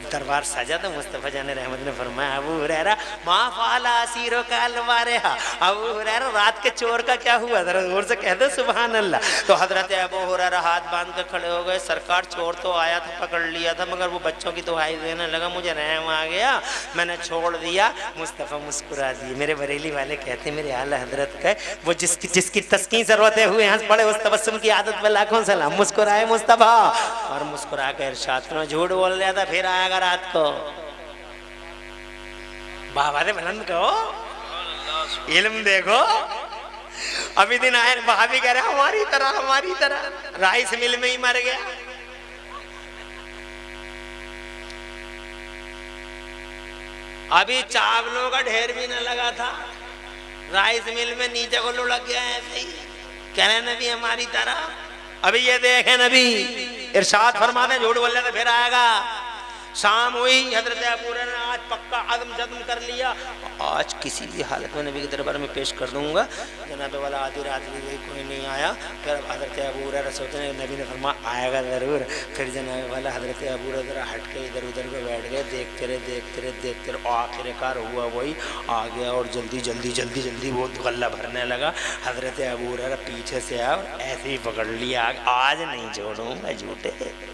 S2: दरबार सजा तो मुस्तफ़ा जान रहमत ने फरमाया, अबू हुरैरा माफ़ आला असीरो का अलवारे। अबू हुरैरा रात के चोर का क्या हुआ? ज़रा जोर से कह दो सुभान अल्लाह। तो हज़रत अबू हुरैरा हाथ बांध के खड़े हो गए। सरकार चोर तो आया था, पकड़ लिया था, मगर वो बच्चों की दुहाई देने लगा, मुझे रहम आ गया, मैंने छोड़ दिया। मुस्तफ़ा मुस्कुरा दिए। मेरे बरेली वाले कहते हैं मेरे आला हजरत का वो जिसकी तस्कीन ज़रूरतें हुए हंस पड़े उस तबस्सुम की आदत पे लाखों सलाम। मुस्कुराए मुस्तफ़ा और मुस्कुरा कर इरशाद फरमाया, झूठ बोल रहा था फिर आएगा रात को। बाबा ने बुलंद कहो, इल्म देखो। अभी दिन आए भाभी कह रहे हमारी तरह राइस मिल में ही मर गया। अभी चावलों का ढेर भी न लगा था, राइस मिल में नीचे को लुढ़क गया ऐसे ही। कह रहे नबी हमारी तरह। अभी ये देखे नबी इरशाद फरमाते झूठ बोल रहे थे फिर आएगा। शाम हुई, हजरत अबू हुरैरा ने आज पक्का अज़्म जज़्म कर लिया, आज किसी भी हालत में नबी के दरबार में पेश कर दूंगा। जनाब वाला आधी रात भी कोई नहीं आया। फिर हजरत अबू हुरैरा सोचने नबी ने फरमाया आएगा ज़रूर। फिर जनाब वाला हजरत अबू हुरैरा हट के इधर उधर को बैठ गए, देखते रहे आखिरकार हुआ वही, आ गया और जल्दी वो गल्ला भरने लगा। हजरत अबू हुरैरा पीछे से आया और ऐसे ही पकड़ लिया, आज नहीं छोड़ूंगा झूठे।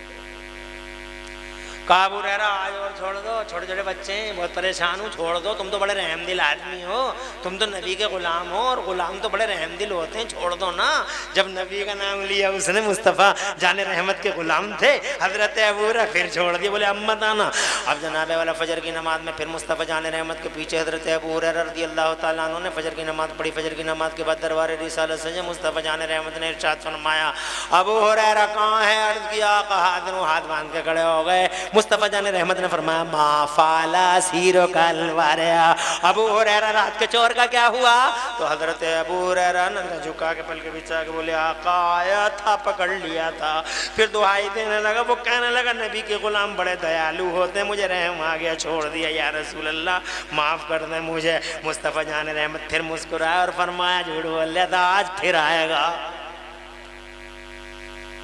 S2: काबू रह रहा आज और छोड़ दो, छोटे छोटे बच्चे हैं बहुत परेशान हूँ, छोड़ दो, तुम तो बड़े रहमदिल आदमी हो, तुम तो नबी के गुलाम हो और गुलाम तो बड़े रहमदिल होते हैं, छोड़ दो ना। जब नबी का नाम लिया उसने, मुस्तफ़ा जाने रहमत के गुलाम थे, हजरत अबू हुरैरा फिर छोड़ दिया, बोले अम्मत आना। अब जनाबे वाला फजर की नमाज में फिर मुस्तफ़ा जाने रहमत के पीछे हजरत अबू हुरैरा रज़ी अल्लाह तआला अन्हु ने फजर की नमाज पढ़ी। फजर की नमाज के बाद दरबार रिसालत सजे। मुस्तफ़ा जाने रहमत ने इरशाद फरमाया अबू हुरैरा कहाँ है? अर्ज़ किया कहा, दोनों हाथ बांध के खड़े हो गए। मुस्तफ़ा जाने रहमत ने फरमाया माफाला सीरो कलवारिया, अबू हुरैरा रात के चोर का क्या हुआ? तो हजरत अबू हुरैरा ने झुका के पल के बिछा के बोले आका आया था, पकड़ लिया था। फिर दुआई देने लगा, वो कहने लगा नबी के गुलाम बड़े दयालु होते, मुझे रहम आ गया, छोड़ दिया या रसूल अल्लाह माफ़ कर दे मुझे। मुस्तफ़ा जाने रहमत फिर मुस्कुराया और फरमाया झूठ बोल रहा था, आज फिर आएगा।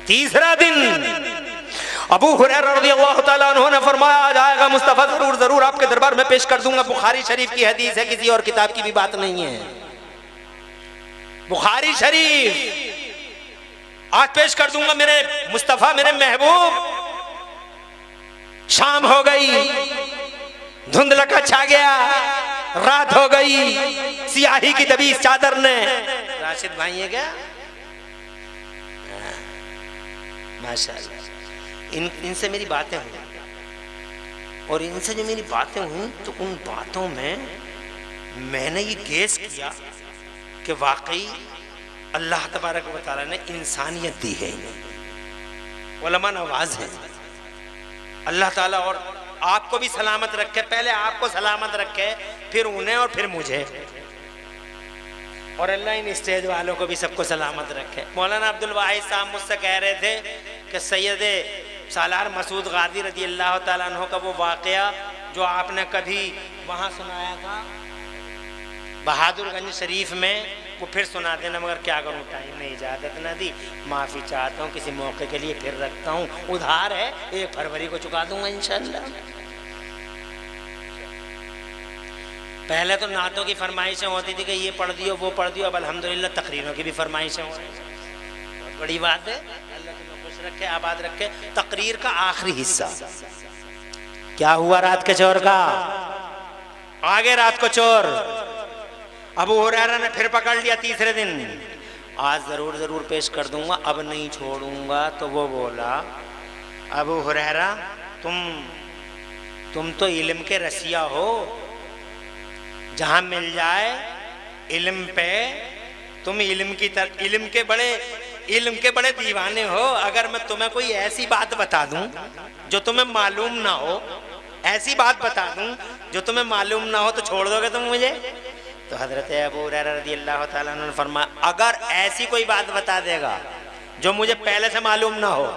S2: तीसरा दिन अबू हुरैरा रज़ियल्लाहु ताला अन्हु ने फरमाया आज आएगा मुस्तफ़ा, जरूर आपके दरबार में पेश कर दूंगा। बुखारी शरीफ की हदीस है, किसी और किताब की भी बात नहीं है। बुखारी शरीफ आज पेश कर दूंगा मेरे मुस्तफ़ा, मेरे महबूब। शाम हो गई, धुंधलका छा गया, रात हो गई, सियाही की दबी इस चादर ने। राशिद भाई है क्या? माशाअल्लाह। इनसे मेरी बातें हुई और इनसे जो मेरी बातें हुई तो उन बातों में मैंने ये गेस किया कि वाकई अल्लाह तबारक व तआला ने इंसानियत दी है इन्हें, उलमा नवाज है। अल्लाह ताला और आपको भी सलामत रखे, पहले आपको सलामत रखे, फिर उन्हें और फिर मुझे, और अल्लाह इन स्टेज वालों को भी सबको सलामत रखे। मौलाना अब्दुल वाहिद साहब मुझसे कह रहे थे कि सैयद सालार मसूद गाजी रज़ी अल्लाह ताला अन्हु का वो वाक़या जो आपने कभी वहाँ सुनाया था बहादुरगंज शरीफ में, वो फिर सुना देना, मगर क्या करूँ टाइम ने इजाज़त ना दी। माफ़ी चाहता हूँ, किसी मौके के लिए फिर रखता हूँ। उधार है, 1 फरवरी को चुका दूंगा इंशाअल्लाह। पहले तो नातों की फरमाइशें होती थी कि ये पढ़ दियो वो पढ़ दियो, अब अल्हम्दुलिल्लाह तकरीरों की भी फरमाइशें हो रही हैं। बहुत बड़ी बात है, अल्लाह तुम्हें खुश रखे, आबाद रखे। तकरीर का आखिरी हिस्सा क्या हुआ रात के चोर का? आगे रात को चोर अबू हुरैरा ने फिर पकड़ लिया तीसरे दिन। आज जरूर पेश कर दूंगा, अब नहीं छोड़ूंगा। तो वो बोला अबू हुरैरा तुम तो इल्म के रसिया हो, जहां मिल जाए इल्म पे तुम इल्म के बड़े दीवाने हो। अगर मैं तुम्हें कोई ऐसी बात बता दूं जो तुम्हें मालूम ना हो, ऐसी बात बता दूं जो तुम्हें मालूम ना हो, तो छोड़ दोगे तुम मुझे? तो हजरत अबू हुरैरा रज़ी अल्लाह ताला अन्हु ने फरमाया अगर ऐसी कोई बात बता देगा जो मुझे पहले से मालूम ना हो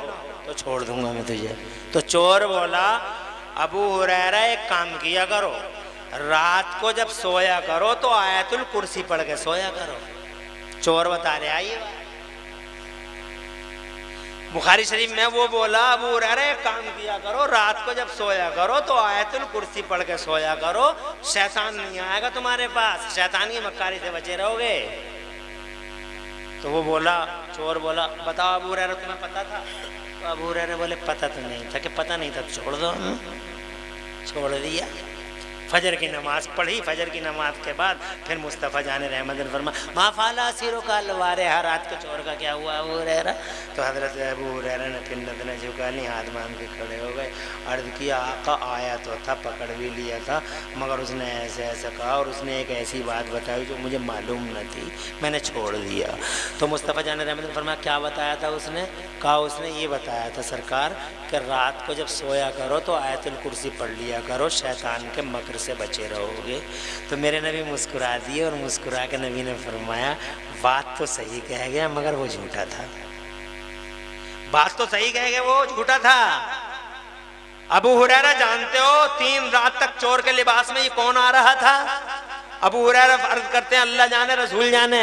S2: तो छोड़ दूंगा मैं तुझे। तो चोर बोला अबू हुरैरा एक काम किया करो, रात को जब सोया करो तो आयतुल कुर्सी पढ़ के सोया करो। चोर बता रहे आइए बुखारी शरीफ में, वो बोला अबू हुरैरा एक काम किया करो, रात को जब सोया करो तो आयतुल कुर्सी पढ़ के सोया करो, शैतान नहीं आएगा तुम्हारे पास, शैतान की मक्कारी से बचे रहोगे। तो वो बोला चोर बोला बताओ अबू हुरैरा तुम्हें पता था? तो अबू हुरैरा बोले पता तो नहीं था। कि पता नहीं था छोड़ दो। छोड़ दिया। फजर की नमाज पढ़ी। फजर की नमाज के बाद फिर मुस्तफ़ा जान रहमत फरमा माफाला सिरो का लवारे हर रात के चोर का क्या हुआ अबू हुरैरा? तो हज़रत अबू हुरैरा ने फिर नज़रें झुका ली, हाथ बांध के खड़े हो गए। अर्ज़ किया आका आया तो था, पकड़ भी लिया था, मगर उसने ऐसे ऐसा कहा और उसने एक ऐसी बात बताई जो मुझे मालूम न थी, मैंने छोड़ दिया। तो मुस्तफ़ा जान रहमत फरमा क्या बताया था उसने? कहा उसने ये बताया था सरकार कि रात को जब सोया करो तो आयतुल कुर्सी पढ़ लिया करो, शैतान के मकर से बचे रहोगे। तो मेरे नबी मुस्कुरा दिए और मुस्कुरा के नबी ने फरमाया बात तो सही कह गया मगर वो झूठा था। बात तो सही कह गया, वो झूठा था। अबू हुरैरा जानते हो 3 रात तक चोर के लिबास में ये कौन आ रहा था? अबू हुरैरा अर्ज करते हैं अल्लाह जाने रसूल जाने।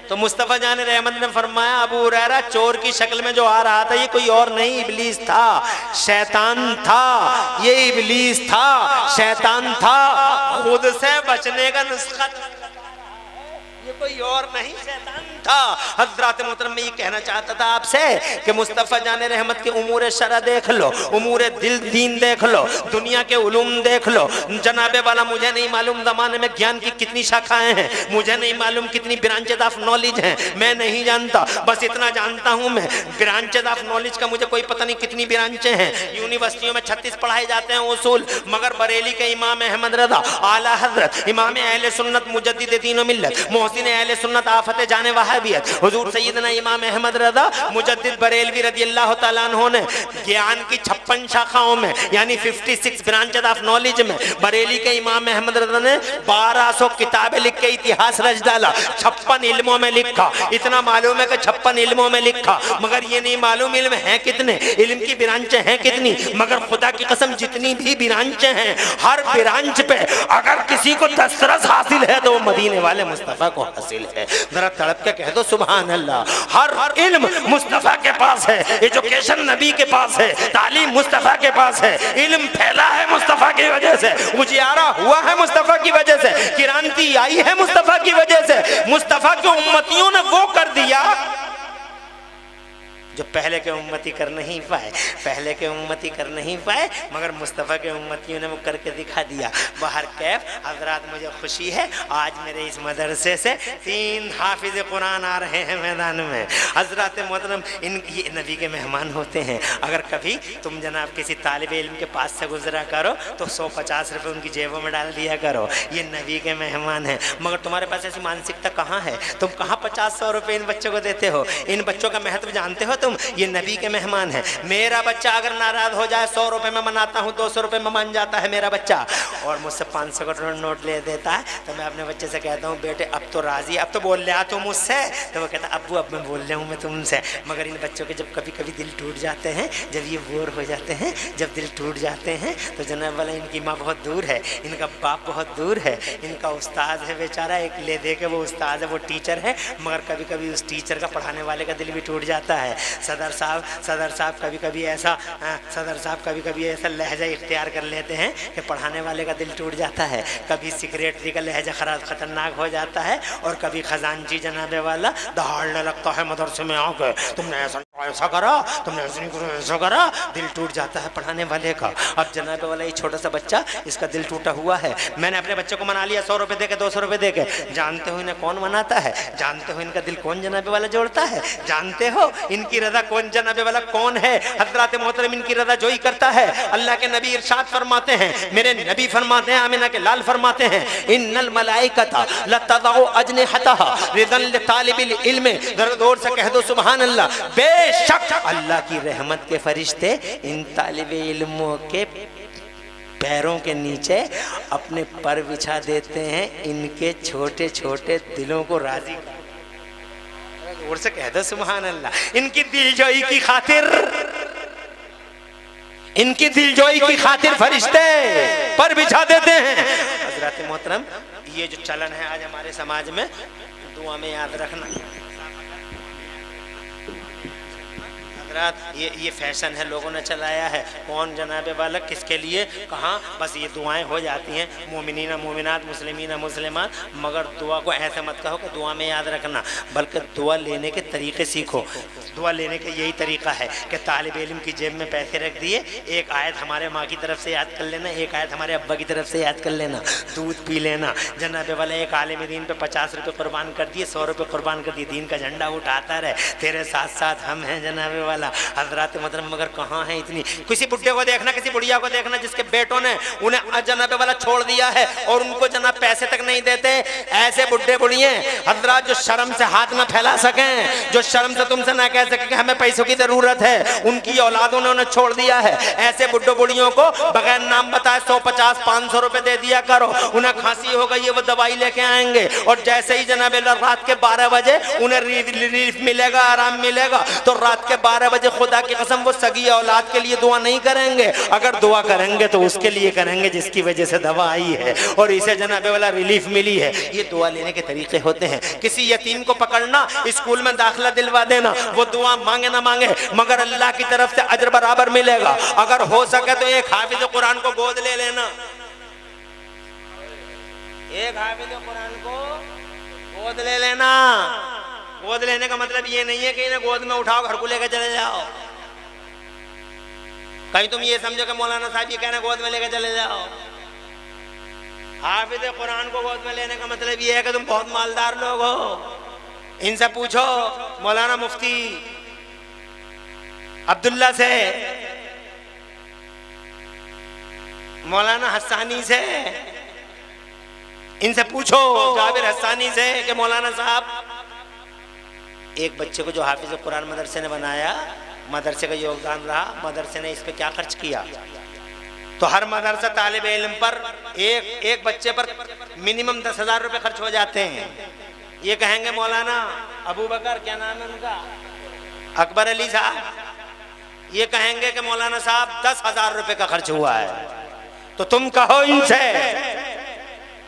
S2: तो मुस्तफ़ा जाने रहमत ने फरमाया अबू हुरैरा चोर की शक्ल में जो आ रहा था ये कोई और नहीं इब्लीस था, शैतान था। ये इब्लीस था, शैतान था। खुद से बचने का नुस्खा ये कोई और नहीं शैतान था। हज़रत मोहतरम में ये कहना चाहता था आपसे कि मुस्तफ़ा जाने रहमत के उमूर शरा देख लो, उमूर दिल दीन देख लो, दुनिया के उलूम देख लो। जनाबे वाला मुझे नहीं मालूम ज़माने में ज्ञान की कितनी शाखाएं हैं, मुझे नहीं मालूम कितनी ब्रांचेज ऑफ नॉलेज हैं, मैं नहीं जानता। बस इतना जानता हूँ मैं ब्रांचेज ऑफ नॉलेज का मुझे कोई पता नहीं कितनी ब्रांचें हैं। यूनिवर्सिटियों में 36 पढ़ाए जाते हैं उसूल, मगर बरेली के इमाम अहमद रज़ा आला हज़रत इमाम अहले सुन्नत मुजद्दिद दीन व मिल्लत मोहसिन अहले सुन्नत आफत जाने वहाबियत हुजूर सैयदना इमाम अहमद रज़ा मुजद्दिद बरेलवी रज़ियल्लाहु तआला अन्हु ने ज्ञान की 56 शाखाओं में यानी 56 ब्रांचेस ऑफ नॉलेज में बरेली के इमाम अहमद रज़ा ने 1200 किताबें लिख के इतिहास रच डाला। 56 इल्मों में लिखा। इतना मालूम है कि 56 इल्मों में लिखा, मगर ये नहीं मालूम इल्म है कितने, इल्म की ब्रांचें हैं कितनी। मगर खुदा की कसम जितनी भी ब्रांचें हैं, हर ब्रांच पे अगर किसी को दस्तरस हासिल है तो वो मदीने वाले मुस्तफ़ा को हासिल है। जरा तड़प के कह दो सुभान अल्लाह। हर इल्म मुस्तफ़ा के पास है, एजुकेशन नबी के पास है, तालीम मुस्तफ़ा के पास है, इल्म फैला है मुस्तफ़ा की वजह से, उजियारा हुआ है मुस्तफ़ा की वजह से, क्रांति आई है मुस्तफ़ा की वजह से। मुस्तफ़ा के उम्मतियों ने वो कर दिया जो पहले के उम्मती कर नहीं पाए, पहले के उम्मती कर नहीं पाए, मगर मुस्तफ़ा के उम्मतियों ने वो करके दिखा दिया। बाहर कैफ हजरात मुझे खुशी है आज मेरे इस मदरसे से 3 हाफिज़ कुरान आ रहे हैं मैदान में। हजरात मोहतरम ये नबी के मेहमान होते हैं। अगर कभी तुम जनाब किसी तालिब इल्म के पास से गुजरा करो तो 150 रुपये उनकी जेबों में डाल दिया करो, ये नबी के मेहमान हैं। मगर तुम्हारे पास ऐसी मानसिकता कहाँ है? तुम कहाँ 50-100 रुपये इन बच्चों को देते हो? इन बच्चों का महत्व जानते हो तुम? ये नबी के मेहमान है। मेरा बच्चा अगर नाराज हो जाए 100 रुपये में मनाता हूँ, 200 रुपये में मान जाता है मेरा बच्चा, और मुझसे 500 का नोट ले देता है, तो मैं अपने बच्चे से कहता हूँ बेटे अब तो राजी, अब तो बोल रहा तू मुझसे, तो वो कहता अब्बू अब मैं बोल रहा हूँ मैं तुमसे। मगर इन बच्चों के जब कभी कभी दिल टूट जाते हैं, जब ये बोर हो जाते हैं, जब दिल टूट जाते हैं, तो जनाब वाला इनकी माँ बहुत दूर है, इनका बाप बहुत दूर है, इनका उस्ताद है बेचारा, एक ले दे के वो उस्ताद है, वो टीचर है, मगर कभी कभी उस टीचर का पढ़ाने वाले का दिल भी टूट जाता है। सदर साहब कभी कभी ऐसा लहजा इख्तियार कर लेते हैं कि पढ़ाने वाले का दिल टूट जाता है। कभी सेक्रेटरी का लहजा खतरनाक हो जाता है, और कभी खजानची जनाबे वाला दहाड़ने लगता है मदरसे में आके, तुमने ऐसा करा, तुमने ऐसा करा, दिल टूट जाता है पढ़ाने वाले का। अब जनाबे वाला ये छोटा सा बच्चा, इसका दिल टूटा हुआ है। मैंने अपने बच्चे को मना लिया 100 रुपये दे के, 200 रुपये दे के। जानते हो इन्हें कौन मनाता है? जानते हो इनका दिल कौन जनाबे वाला जोड़ता है? जानते हो इनकी रजा कौन जनाबे वाला कौन है? हज़रत मोहतरम इनकी रजा जोई करता है। अल्लाह के नबी इरशाद फरमाते हैं, मेरे नबी फरमाते हैं, आमिना के लाल फरमाते हैं, इन्नल मलाइकता लतज़उ अजनिहतहा रिदन लितालिबिल इल्म। जोर से कह दो सुभान अल्लाह। बेशक अल्लाह की रहमत के फरिश्ते इन तालिबे इल्मों के पैरों के नीचे अपने पर बिछा देते हैं, इनके छोटे छोटे दिलों को राजी। जोर से कह दो सुभान अल्लाह। इनकी दिलजोई की खातिर, इनकी दिलजोई की खातिर फरिश्ते पर बिछा देते हैं। हज़रत मोहतरम ये जो चलन है आज हमारे समाज में, दुआ में याद रखना। हजरात ये फैशन है, लोगों ने चलाया है। कौन जनाबे वाला, किसके लिए, कहाँ? बस ये दुआएं हो जाती हैं, मोमिनीना मोमिनात, मुस्लिमीना मुस्लिमात। मगर दुआ को ऐसे मत कहो कि दुआ में याद रखना, बल्कि दुआ लेने के तरीके सीखो। दुआ लेने का यही तरीका है कि तालिब इल्म की जेब में पैसे रख दिए, एक आयत हमारे माँ की तरफ से याद कर लेना, एक आयत हमारे अब्बा की तरफ से याद कर लेना, दूध पी लेना। जनाबे वाला एक आलिम दीन पे 50 रुपये कुर्बान कर दिए, 100 रुपये कुर्बान कर दिए, दीन का झंडा उठाता रहे, तेरे साथ साथ हम हैं जनाबे वाला। हजरात मोहतरम, मगर कहाँ है इतनी? किसी बुढ़े को देखना, किसी बुढ़िया को देखना जिसके बेटों ने उन्हें जनाबे वाला छोड़ दिया है और उनको जनाब पैसे तक नहीं देते। ऐसे बुढ़े बुढ़िए हजरात जो शर्म से हाथ न फैला सकें, जो शर्म से तुमसे ना कह सके कि हमें पैसों की जरूरत है, उनकी औलादों ने उन्हें छोड़ दिया है। ऐसे बुढ़ो बुढ़ियों को बगैर नाम बताए 150 500 रुपए दे दिया करो। उन्हें खांसी हो गई है, वो दवाई लेके आएंगे और जैसे ही जनाब रात के 12 बजे उन्हें रिलीफ मिलेगा, आराम मिलेगा, तो रात के 12 बजे खुदा की कसम वो सगी औलाद के लिए दुआ नहीं करेंगे। अगर दुआ करेंगे तो उसके लिए करेंगे जिसकी वजह से दवा आई है और इसे जनाबे वाला रिलीफ मिली है। ये दुआ लेने के तरीके होते हैं। किसी यतीम को पकड़ना, स्कूल में दाखिला दिलवा देना, वो दुआ मांगे ना मांगे मगर अल्लाह की तरफ से अजर बराबर मिलेगा। अगर हो सके तो एक हाफिज कुरान को गोद ले लेना, एक हाफिज कुरान को गोद ले लेना। गोद लेने का मतलब ये नहीं है कि इन्हें गोद में उठाओ घर को लेकर चले जाओ। कहीं तुम ये समझो कि मौलाना साहब ये कहना गोद में लेकर चले जाओ। हाफिज कुरान को गोद में लेने का मतलब ये है कि तुम बहुत मालदार लोग हो। इनसे पूछो, मौलाना मुफ्ती अब्दुल्ला से, मौलाना हस्सानी से, इनसे पूछो, जाबिर हस्सानी से कि मौलाना साहब एक बच्चे को जो हाफिज कुरान मदरसे ने बनाया, मदरसे का योगदान रहा, मदरसे ने इस पे क्या खर्च किया? तो हर मदरसा तालिब इल्म पर एक बच्चे पर मिनिमम 10,000 रुपए खर्च हो जाते हैं। ये कहेंगे मौलाना अबू बकर, क्या नाम है उनका, अकबर अली साहब, ये कहेंगे कि मौलाना साहब 10,000 रुपए का खर्च हुआ है। तो तुम कहो इनसे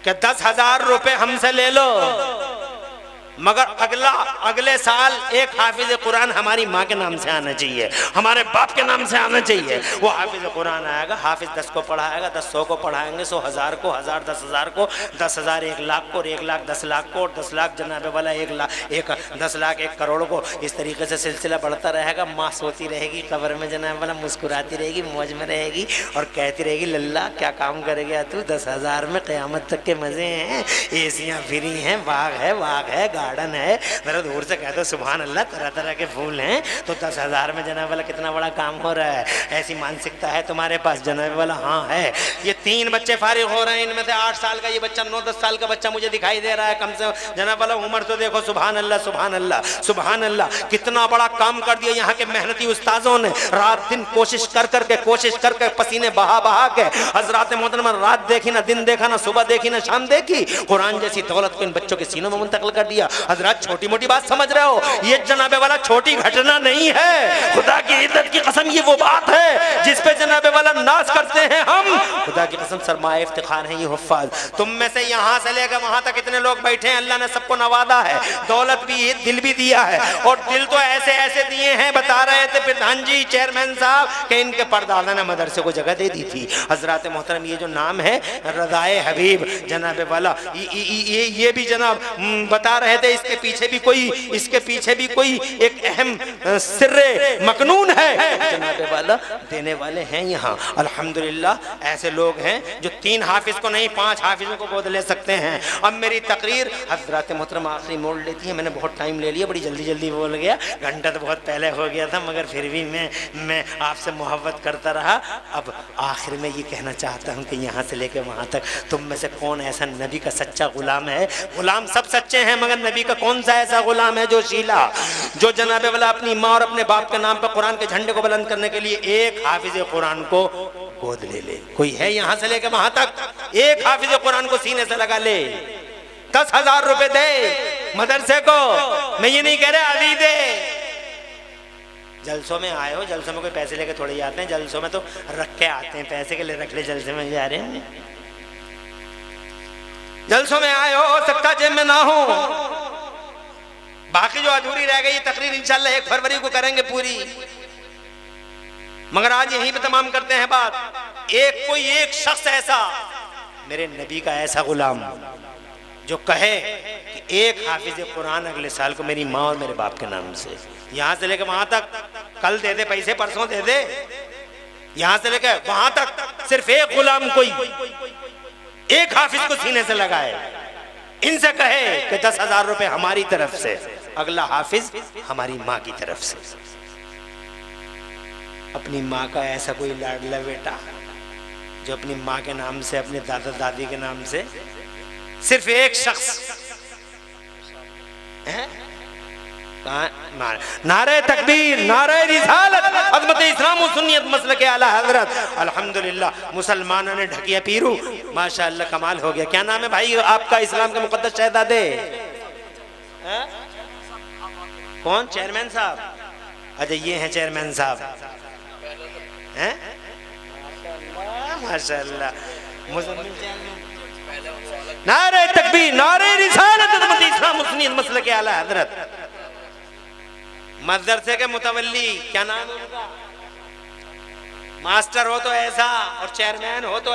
S2: कि 10,000 रुपए हमसे ले लो, मगर अगले साल एक हाफिज कुरान हमारी माँ के नाम से आना चाहिए, हमारे बाप के नाम से आना चाहिए। वो हाफिज कुरान आएगा, हाफिज 10 को पढ़ाएगा, 10 100 को पढ़ाएंगे, 100 1000 को, 1000 10,000 को, 10,000 1 लाख को, 1 लाख 10 लाख को, 10 लाख जनाबे वाला 1 लाख 10 लाख 1 करोड़ को। इस तरीके से सिलसिला बढ़ता रहेगा। माँ सोती रहेगी कब्र में जनाबे वाला, मुस्कुराती रहेगी, मौज में रहेगी और कहती रहेगी लल्ला क्या काम कर गया तू, 10,000 में क़यामत तक के मज़े हैं, एसियाँ फ्री हैं, बाग है, गार्डन है। जरा दूर से कहते सुभान अल्लाह, तरह तरह के फूल हैं, तो 10,000 में जनाब वाला कितना बड़ा काम हो रहा है। ऐसी मानसिकता है तुम्हारे पास जनाब वाला? हाँ है। ये 3 बच्चे फारिग हो रहे हैं, इनमें से 8 साल का ये बच्चा, 9-10 साल का बच्चा मुझे दिखाई दे रहा है कम से जनाब वाला। उम्र तो देखो, सुभान अल्लाह सुभान अल्लाह सुभान अल्लाह, कितना बड़ा काम कर दिया यहाँ के मेहनती उस्ताजों ने। रात दिन कोशिश कर पसीने बहा के हजरात मोहतरमा, रात देखी ना, दिन देखा ना, सुबह देखी ना, शाम देखी, कुरान जैसी दौलत को इन बच्चों के सीनों में मुंतकिल कर दिया। हजरात छोटी मोटी बात समझ रहे हो, ये जनाबे वाला छोटी घटना नहीं है। खुदा की इज्जत की कसम ये वो बात है जिस पे जनाबे वाला नाज करते हैं हम। खुदा की कसम सरमाए इफ्तिखार है ये हुफ्फाज। तुम में से यहाँ से लेकर वहां तक इतने लोग बैठे हैं, अल्लाह ने सबको नवाजा है, दौलत भी, दिल भी दिया है, और दिल तो ऐसे ऐसे दिए हैं। बता रहे थे प्रधान जी, चेयरमैन साहब, कि इनके परदादा ने मदरसे को जगह दे दी थी। हजरात मोहतरम, ये जो नाम है रज़ाए हबीब जनाबे वाला, ये भी जनाब बता रहे थे, इसके पीछे भी कोई एक अहम सिर्रे मकनून है जनाबे वाला, देने वाले हैं यहाँ। अल्हम्दुलिल्लाह ऐसे लोग हैं जो 3 हाफिज को नहीं 5 हाफिजों को गोद ले सकते हैं। अब मेरी तकरीर हजरात मोहतरम आखिरी मोड़ लेती है। मैंने बहुत टाइम ले लिया, बड़ी जल्दी बोल गया, घंटा तो बहुत पहले हो गया था, मगर फिर भी मैं आपसे मोहब्बत करता रहा। अब आखिर में ये कहना चाहता हूँ कि यहाँ से लेकर वहाँ तक तुम में से कौन ऐसा नबी का सच्चा गुलाम है? गुलाम सब सच्चे हैं, मगर नबी का कौन सा ऐसा गुलाम है जो शीला, जो जनाबे वाला अपनी माँ और अपने बाप के नाम पर कुरान के झंडे को बुलंद करने के लिए एक हाफिज कुरान को गोद ले? कोई है यहाँ से लेकर वहां तक? एक हाफिज कुरान को सीने से लगा ले, 10,000 रुपए दे मदरसे को। मैं ये नहीं कह रहा अभी दे। जलसों में आए हो, जलसों में कोई पैसे लेके थोड़े ही आते हैं, जलसों में तो रख के आते हैं, पैसे के लिए रख ले, जलसे में जा रहे हैं। जलसों में आए हो सकता जेब में ना हो। बाकी जो अधूरी रह गई तकरीर इंशाल्लाह 1 फरवरी को करेंगे पूरी। मगर आज यहीं पे तमाम करते हैं बात। कोई एक शख्स ऐसा, मेरे नबी का ऐसा गुलाम जो कहे कि एक हाफिज कुरान अगले साल को मेरी माँ और मेरे बाप के नाम से, यहाँ से लेकर वहां तक, कल दे दे पैसे परसों दे दे, यहाँ से लेकर वहां तक सिर्फ एक गुलाम कोई एक हाफिज को सीने से लगाए, इनसे कहे कि 10,000 रुपए हमारी तरफ से, अगला हाफिज हमारी माँ की तरफ से। अपनी माँ का ऐसा कोई लाडला बेटा जो अपनी माँ के नाम से, अपने दादा दादी के नाम से, सिर्फ एक शख्स है। नारे तकबीर, नारे रिसालत, अज़मत इस्लाम व सुन्नियत मसलक आला हज़रत। अल्हम्दुलिल्लाह मुसलमानों ने ढकिया पीरू, माशाअल्लाह कमाल हो गया। क्या नाम है भाई आपका इस्लाम के मुक़द्दस शहज़ादे? कौन? चेयरमैन साहब। अच्छा ये हैं चेयरमैन साहब हैं, माशाअल्लाह। नारे तकबीर, नारे रिसालत, अज़मत इस्लाम व सुन्नियत मसलक आला हज़रत। मदरसे के मुतवल्ली, क्या नाम है उनका? मास्टर हो तो ऐसा और चेयरमैन हो तो